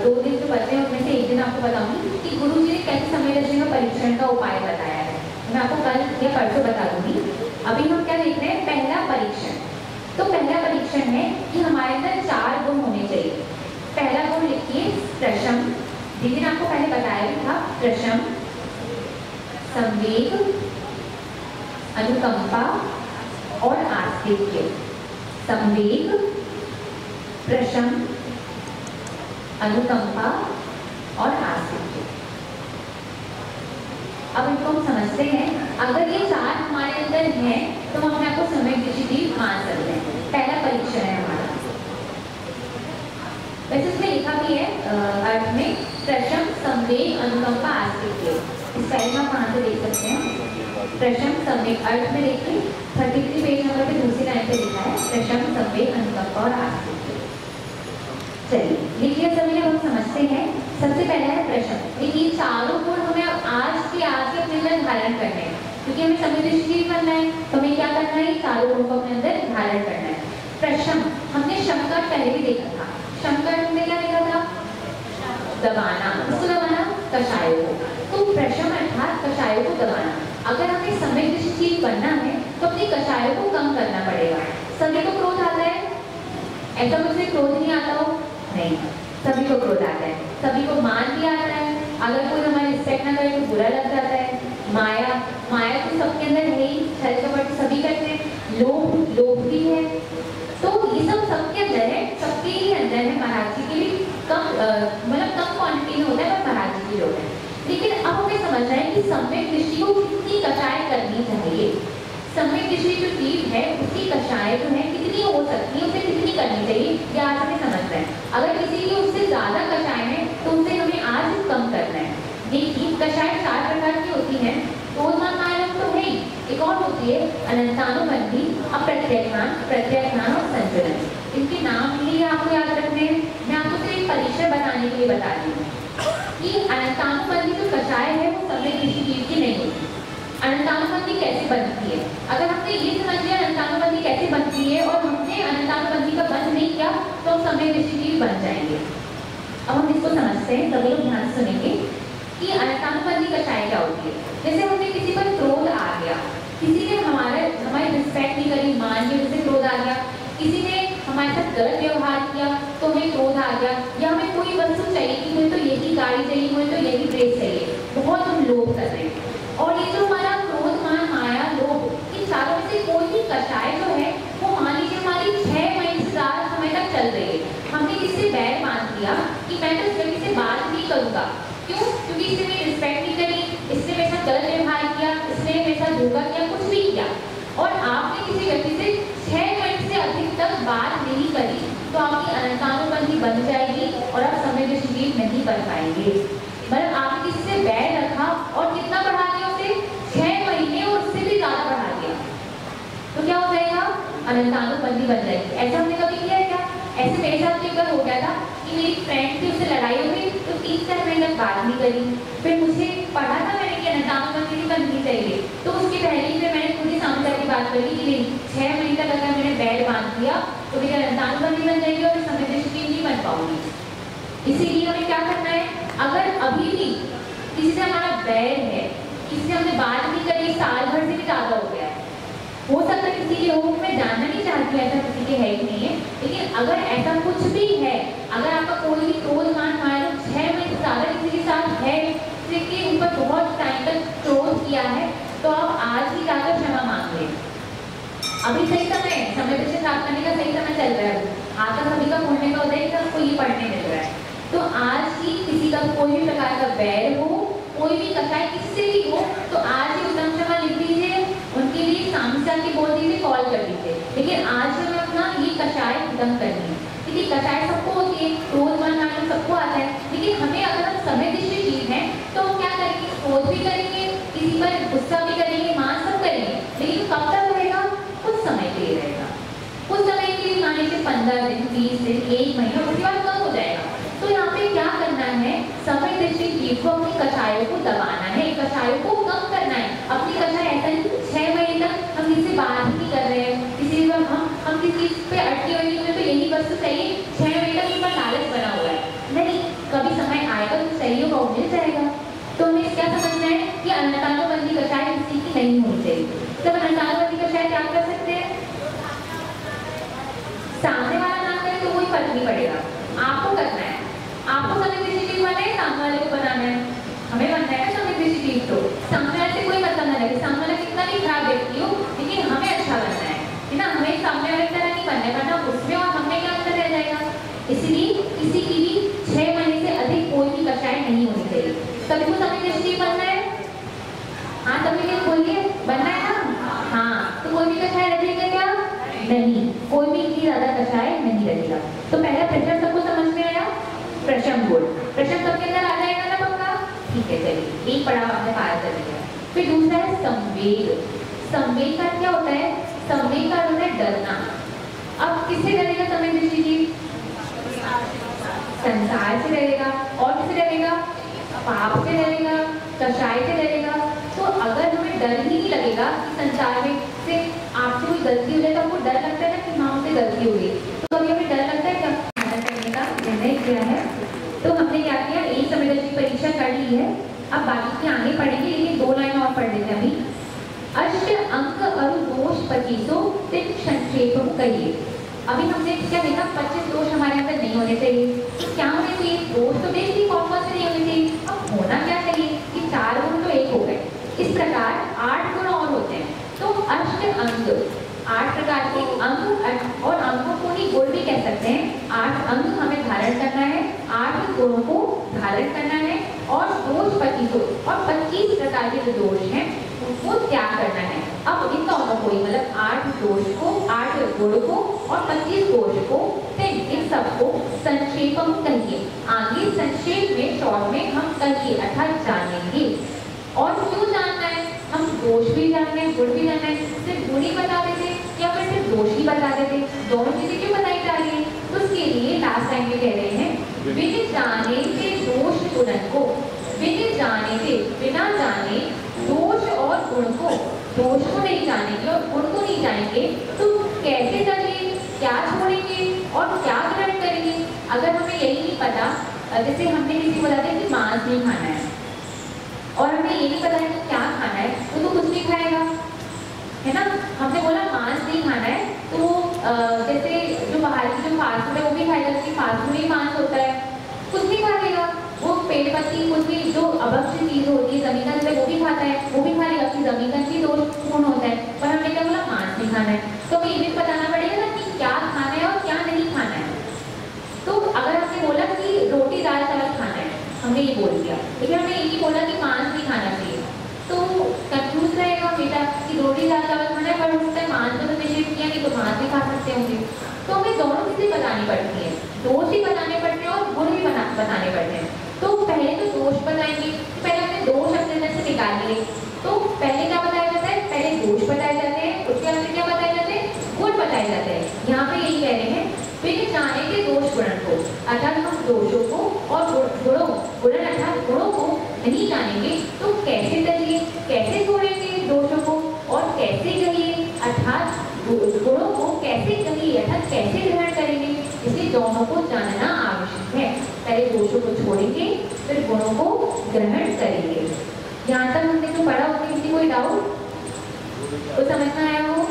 2 दिन जो बचे हैं उनमें से एक दिन आपको बताऊंगी कि गुरुजी ने कैसे सम्यक दर्शन का परीक्षण का उपाय बताया है। मैं आपको कल या परसों बता दूंगी। अभी हम क्या देख रहे हैं? पहला परीक्षण। तो पहला परीक्षण है कि हमारे अंदर 4 गुण होने चाहिए। पहला गुण लिखिए प्रशम, जिस आपको पहले बताया भी था। प्रशम, संवेग, अनुकंपा और आस्तिक्य। संवेग, प्रशम, अनुकंपा और आस्तिक्य। अब इनको हम समझते हैं। अगर ये 4 हमारे अंदर हैं तो हम अपने आपको सम्यक दृष्टिहीन मान सकते हैं। पहला परीक्षण है हमारा। वैसे इसमें लिखा भी है अर्थ में प्रशम, संवेग, अनुकंपा, आस्तिक्य। स्टाइल में आप देख सकते हैं। प्रशम सम्यक अर्थ में देखिए 33 पेज नंबर पे दूसरी लाइन पे लिखा है प्रशम सम्यक अनुकंपा और आस्तिक। चलिए लिखिए सभी हम समझते हैं। सबसे पहले है प्रशम। देखिए चारों गुण हमें आज के अपने अंदर धारण करने हैं, क्योंकि हमें समदृष्टि बनना है तो हमें क्या करना है, चारों गुण को अपने अंदर धारण करना है। प्रशम हमने शमकर पहले भी देखा था। शमकर हमने क्या देखा था, दबाना, उसको दबाना कषायों को। तो प्रशम अर्थात कषायों को दबाना। अगर हमें समदृष्टि बनना है तो अपनी कषायों को कम करना पड़ेगा। सभी को क्रोध आता है, ऐसा मुझे क्रोध नहीं आता हो, नहीं, सभी को क्रोध आता है, सभी को मान भी आता है। अगर कोई हमारी रिस्पेक्ट ना करे तो बुरा लग जाता है। माया तो सबके अंदर है ही, छल कपट सभी करते हैं। लोभ भी है, तो ये सब सबके अंदर है, सबके ही अंदर है। महाराज जी के लिए कम क्वांटिटी में होता है, पर महाराज जी के लोग हैं। लेकिन अब हमें समझना है कि सम्यक दृष्टि को कितनी कषाय करनी चाहिए। सम्यक दृष्टि जो जीव है उसकी कषाय जो है कितनी हो सकती है, उसे कितनी करनी चाहिए, ये आज हमें समझना है। अगर किसी की उससे ज्यादा कषाय है तो उसे हमें आज कम करना है। देखिए कषाय 4 प्रकार की होती है। क्रोधमान तो है, एक और होती है अनंतानुबंधी, अप्रत्ययमान, प्रत्ययमान और संचलन। इनके नाम लिए आपको याद रखने हैं। मैं आपको सिर्फ एक परिचय बताने के लिए बता रही हूँ कि अनंतानुबंधी जो कषाय है वो सम्यक दृष्टि जीव की नहीं होती। अनंतानुबंधी कैसे बनती है, अगर हमने ये समझ लिया अनंतानुबंधी कैसे बनती है और हमने अनंतानुबंधी का बंध नहीं किया तो हम सम्यक दृष्टि जीव बन जाएंगे। अब हम इसको समझते हैं, सभी लोग ध्यान से सुनेंगे कि अनंतानुबंधी कषाय क्या होती है। जैसे हमने किसी पर क्रोध आ गया, किसी ने हमारी रिस्पेक्ट नहीं करी, मान के उसे क्रोध आ गया, किसी ने हमारे साथ गलत व्यवहार किया तो हमें क्रोध आ गया, या हमें कोई वस्तु चाहिए कि मुझे तो यही गाड़ी चाहिए, मुझे तो यही ड्रेस चाहिए, बहुत हम लोभ कर रहे हैं। और ये जो हमारा क्रोध, मान, माया, लोभ, इन चारों में से कोई भी कषाय जो है वो मान लीजिए हमारी 6 महीने से ज़्यादा समय तक चल रही है। हमने किससे बैर बांध दिया कि मैं तो इस व्यक्ति से बात नहीं करूँगा। क्यों? क्योंकि इसने मेरी रिस्पेक्ट नहीं करी, इसने मेरे साथ गलत व्यवहार किया, इसने मेरे साथ धोखा किया, कुछ भी किया। और आपने किसी व्यक्ति से 6 मिनट से अधिक तक बात नहीं करी तो आपकी अनंतानुबंधी बन जाएगी और आप सम्यक दृष्टि जीव नहीं बन पाएंगे। मतलब आपने किसी से बैर रखा और कितना बढ़ा दिया उसे, 6 महीने और उससे भी ज़्यादा बढ़ा दिया, तो क्या हो जाएगा, अनंतानुबंधी बन जाएगी। ऐसा हमने कभी किया है क्या? ऐसे मेरे साथ एक बार हो गया था कि मेरी फ्रेंड थी, उससे लड़ाई हो गई तो 3-4 महीने तक बात नहीं करी। फिर मुझे पढ़ा था मैंने कि अनंतानुबंधी नहीं बननी चाहिए, तो उसके पहले ही फिर मैंने खुद ही सामने की बात करी कि नहीं, 6 महीने तक अगर मैंने बैर बांध दिया तो मेरी अनंतानुबंधी बन जाएगी और सम्यक दृष्टि नहीं बन पाऊंगी। इसीलिए हमें क्या करना है, अगर अभी भी किसी से हमारा बैर है, किसी से हमने बात नहीं करी, साल भर से भी ज़्यादा हो गया है, हो सकता है किसी के हो, मैं जानना नहीं चाहती ऐसा किसी के है कि नहीं है, लेकिन अगर ऐसा कुछ भी है, अगर आपका कोई भी क्रोध, मान, माया 6 महीने से ज़्यादा किसी के साथ है, किसी के ऊपर बहुत टाइम तक क्रोध किया है, तो आप आज ही जाकर क्षमा मांग लें। अभी सही समय है, समय दृष्टि प्राप्त करने का सही समय चल रहा है, आता सभी का खोलने का उदय सबको ये पढ़ने मिल रहा है। तो आज ही किसी का कोई भी प्रकार का बैर हो, कोई भी कषाय किससे भी हो, तो आज ही उत्तम क्षमा लिख दीजिए, उनके लिए सामने के बोल दीजिए, कॉल कर दीजिए। लेकिन आज हमें अपना ये कषाय खत्म करनी है, क्योंकि कषाय सबको होती है, क्रोध, मान, माया सबको आता है, लेकिन हमें अगर हम सम्यक दृष्टि जीव हैं तो हम क्या करेंगे, क्रोध भी करेंगे, किसी पर गुस्सा भी करेंगे, मान सब करेंगे, लेकिन कब तक रहेगा, कुछ समय के लिए रहेगा। कुछ समय के लिए मान लीजिए 15 दिन, 20 दिन, 1 महीना, उसके बाद कम हो जाएगा। तो यहाँ पे क्या करना है, सम्यक दृष्टि जीव को अपनी कषायों को दबाना है, कषायों को कम करना है। अपनी कषाय ऐसा नहीं 6 महीने तक हम किसी से बात ही नहीं कर रहे हैं, किसी हम किसी चीज पे अटके हुए नहीं, तो यही वस्तु चाहिए, 6 महीने तक उसका लालच बना हुआ है, नहीं, कभी समय आएगा तो चाहिए होगा, मिल जाएगा। तो हमें क्या समझना है कि अनंतानुबंधी कषाय किसी की नहीं होनी चाहिए। तब अनंतानुबंधी कषाय क्या कर सकते हैं, सामने वाला ना करे तो कोई फर्क नहीं पड़ेगा, आपको करना है, आपको सम्यक दृष्टि जीव बनना है, सामने वाले को बनाना है, हमें बनना है सम्यक दृष्टि जीव। तो सामने वाले से कोई मतलब ना लगे, सामने वाला कितना भी खराब व्यक्ति हो, लेकिन हमें अच्छा बनना है ना, हमें सामने वाले तरह नहीं बनना है, वरना उसमें और हमें क्या अंतर रह जाएगा। इसलिए किसी की भी 6 महीने से अधिक कोई भी कषाय नहीं होनी चाहिए। सभी को सम्यक दृष्टि जीव बनना है, हाँ सभी को बोलिए, बनना है ना, हाँ, तो कोई भी कषाय रखेगा क्या, नहीं, कोई भी इतनी ज्यादा कषाय नहीं रहेगा। तो पहला प्रश्न सबको समझ में आया, प्रशम गुण, प्रशम सबके अंदर आ जाएगा ना पक्का, ठीक है, चलिए एक पड़ाव हमने पार कर लिया। फिर दूसरा है संवेग। संवेग का क्या होता है? संवेग का होता है डरना। अब किससे डरेगा संवेग ऋषि जी? संसार से डरेगा। और किससे डरेगा? पाप से डरेगा, कषाय से डरेगा। तो अगर हमें डर ही नहीं लगेगा कि संसार में से आपसे कोई गलती हो जाए, तो आपको डर लगता है ना कि हाँ हमसे गलती हो गई, तो अभी हमें डर लगता है क्या करने का निर्णय किया है। तो हमने क्या किया, एक संवेदनशील परीक्षा कर ली है। अब बाकी की आगे पढ़ेंगे, लेकिन 2 लाइन और पढ़ लेते हैं अभी। अष्ट अंक अरु दोष 25 तिन संक्षेप कहिए। अभी हमने क्या देखा, 25 दोष हमारे अंदर नहीं होने चाहिए। तो क्या होने चाहिए? दोष तो देख ली, कौन कौन से नहीं होने चाहिए। अब होना क्या चाहिए कि 4 गुण तो 1 हो गए। इस प्रकार 8 गुण और होते हैं। तो अष्ट अंक, 8 प्रकार के अंक, और अंकों को ही गुण भी कह सकते हैं। 8 अंक हमें धारण करना है, 8 गुणों को धारण करना है, और दोष 25 और 25 प्रकार के जो दोष हैं उनको त्याग करना है। अब इन दोनों को ही, मतलब 8 दोष को, 8 गुण को और 25 दोष को, इन सबको संक्षेप हम कहिए। आगे संक्षेप में, शॉर्ट में हम कहिए अर्थात जानेंगे। और क्यों जानना है? हम दोष भी जानना है, गुण भी जानना है। सिर्फ गुण ही बता देते या फिर सिर्फ दोष ही बता देते, दोनों चीजें क्यों बताई जा रही है? तो उसके लिए लास्ट टाइम में कह रहे हैं, बिन जाने से दोष गुणन को, बिन जाने से, बिना जाने दोष और गुण को, दोष को नहीं जानेंगे और गुण को नहीं जानेंगे तो कैसे करेंगे, क्या छोड़ेंगे और क्या ग्रहण करेंगे? अगर हमें यही नहीं पता, जैसे हमने किसी को बता दिया कि मांस नहीं खाना है और हमें ये नहीं पता है कि क्या खाना है, तो कुछ नहीं खाएगा, है ना। हमने बोला मांस नहीं खाना है, तो जैसे जो बाहर की जो फास्ट फूड है वो भी खाएगा, क्योंकि फास्ट फूड ही मांस होता है, कुछ नहीं खाएगा। वो पेड़ पत्ती, कुछ भी जो अभक्ष्य चीज होती है, जमीन का वो भी खाता है, वो भी खा लेगा, जमीन का भी दोष पूर्ण होता है। पर हमने क्या बोला, मांस नहीं खाना है, तो हमें ये भी बताना पड़ेगा ना कि क्या खाना है और क्या नहीं खाना है। तो अगर हमने बोला कि रोटी दाल चावल खाना है, हमने ये बोल दिया, लेकिन हमने ये नहीं बोला कि मांस नहीं खाना चाहिए, तो कंफ्यूज रहेगा बेटा कि रोटी दाल चावल खाना है, पर उसका मांस तो निषेध किया नहीं, तो मांस भी खा सकते होंगे। तो हमें दोनों चीजें बतानी पड़ती है, दोष भी बताने पड़ते हैं और गुण भी बताने पड़ते हैं। तो पहले तो दोष बताएंगे, पहले हमने दोष अपने अंदर से निकाल लिए। तो पहले क्या बताया जाता है? पहले दोष बताए जाते हैं, उसके अंदर क्या बताए जाते हैं? गुण बताए जाते हैं। यहाँ पे यही कह रहे हैं, बिन जाने के दोष गुणन को, अर्थात हम दोषों को और गुणों, गुणन अर्थात गुणों को नहीं जानेंगे तो कैसे करिए, कैसे छोड़ेंगे दोषों को, और कैसे कहिए अर्थात गुणों को कैसे कहिए अर्थात कैसे ग्रहण करेंगे। इसे दोनों को जानना आवश्यक है। पहले दोषों को छोड़ेंगे, फिर गुणों को ग्रहण करेंगे। यहाँ तक हमने जो पढ़ा उसमें किसी कोई डाउट? तो समझ में आया हो?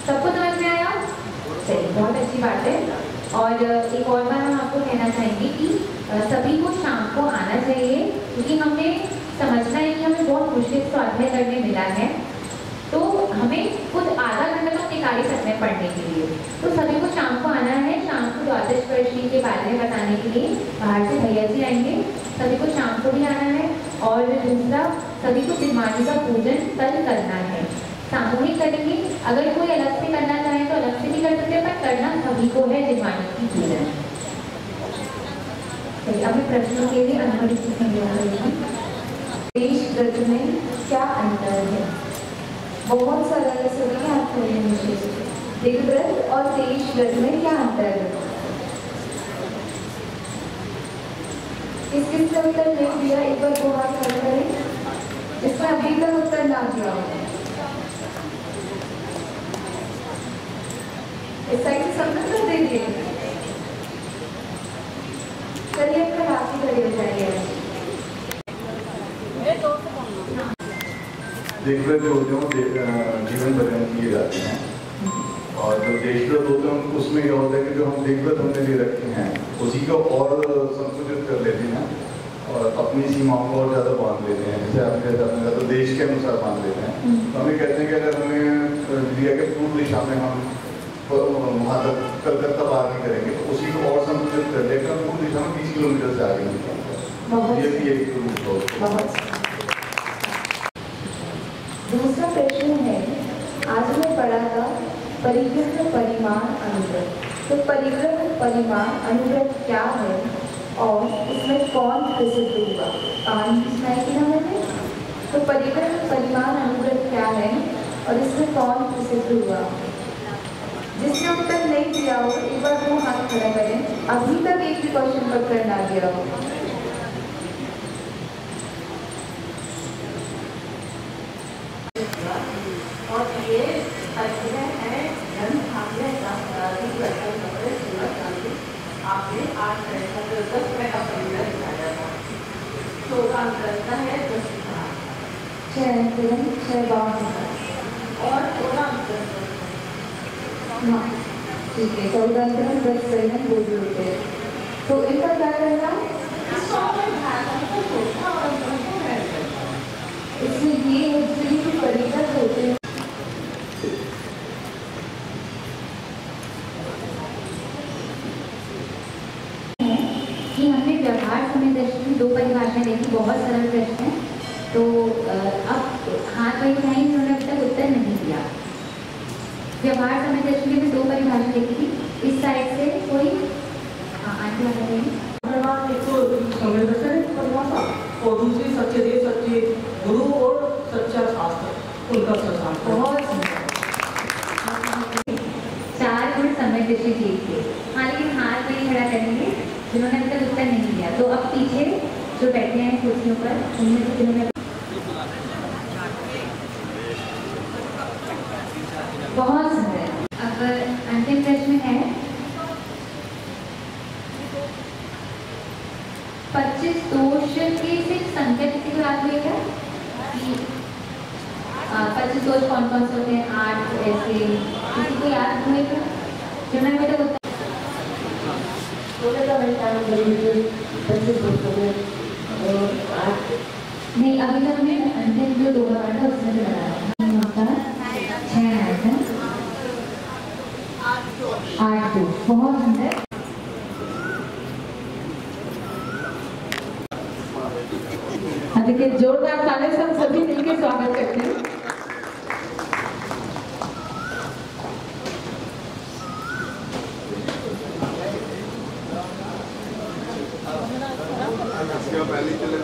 सबको समझ में आया? चलिए, बहुत अच्छी बात है। और एक और बार हम आपको कहना चाहेंगे कि सभी को शाम को आना चाहिए, क्योंकि हमने समझना है कि हमें बहुत मुश्किल स्वाध्याय करने मिला है, तो हमें कुछ आधा घंटा तो निकाल ही सकते हैं पढ़ने के लिए। तो सभी को शाम को आना है। शाम को द्वादश वर्षी के बारे में बताने के लिए बाहर से भैया जी आएंगे, सभी को शाम को भी आना है। और दूसरा, सभी को जिह्वाणी का पूजन कल करना है, सामूहिक करेंगे। अगर कोई अलग से करना चाहे तो अलग से भी कर सकते हैं, पर करना सभी को है जिह्वाणी की पूजन। चलिए, अब मैं प्रश्नों के लिए अनुमति देश व्रत में क्या अंतर है? बहुत सरल है, सभी हाथ खोले नीचे। दिग्व्रत और देश व्रत में क्या अंतर है? किसका उत्तर नहीं दिया, एक बार दो हाथ खड़े करें। इसका अभी तक उत्तर ना दिया हो, इस साइड से सब उत्तर दे दिए। चलिए, अपना हाथ ही खड़े हो जाइए। दिग्व्रत जो होते हैं जीवन भर किए जाते हैं, और जो देशव्रत होते हैं उसमें क्या होता है कि जो हम दिग्व्रत हमने ले रखे हैं उसी को और संकुचित कर लेते हैं और अपनी सीमाओं को और ज़्यादा बांध लेते हैं। जैसे आपने कहा तो देश के अनुसार बांध लेते हैं। तो हमें कहते हैं कि अगर हमें दिया कि पूर्व दिशा में हम वहाँ तक कलकत्ता पार नहीं करेंगे, तो उसी को और संकुचित कर लेकर पूर्व दिशा में 20 किलोमीटर से आगे निकलेंगे। ये भी एक रूट। दूसरा प्रश्न है, आज मैं पढ़ा था परिग्रह परिमाण अनुव्रत। तो परिग्रह परिमाण अनुव्रत क्या है और इसमें कौन प्रसिद्ध हुआ? पानी की स्मेल की मैंने तो परिग्रह परिमाण अनुग्रह क्या है और इसमें कौन प्रसिद्ध हुआ? जिसने उत्तर नहीं दिया हो एक बार वो हाथ खड़ा करें। अभी तक एक भी क्वेश्चन पर कर ना दिया हो। और ये परिग्रह है धन भाग्य आपने 8 का 10 का परिग्रह दिखाया था। 14 अंतरंगा है 10 का 6 अंतरंग 6 बाण और 14 अंतरंगा। हाँ ठीक है 14 अंतरंग 10 परिग्रह वो भी होते हैं। तो इनका क्या करना? इसमें ये जो परिग्रह होते हैं कि हमने व्यवहार समय दृष्टि में 2 परिभाषाएं देखी, बहुत सरल प्रश्न है। तो अब हाथ वही नहीं, उन्होंने अभी तक उत्तर नहीं दिया। व्यवहार समय दृष्टि में 2 परिभाषा देखी थी। इस साइड से कोई आगे आ रही है समय दर्शन परिभाषा और दूसरी सच्चे देव सच्चे गुरु और सच्चा शास्त्र उनका सिद्धांत। बहुत 4 गुण समय दृष्टि ठीक थे। हाँ लेकिन हाथ नहीं खड़ा करेंगे जिन्होंने अभी तक उत्तर नहीं दिया। तो अब पीछे जो बैठे हैं कुर्सियों पर उनमें से जिन्होंने बहुत सुंदर। अब अंतिम प्रश्न है 25 दोष के सिर्फ संख्या किसी को याद हुई है? 25 दोष कौन कौन से होते हैं? 8 ऐसे किसी को याद हुए क्या? जो मैं बेटा उत्तर नहीं अभी तक हमने अंतिम जो 2 बार था उसमें से लगाया 6 आया 8 2 बहुत सुंदर। देखिए जोरदार ताली से हम सभी मिलकर स्वागत करते हैं। पहले चले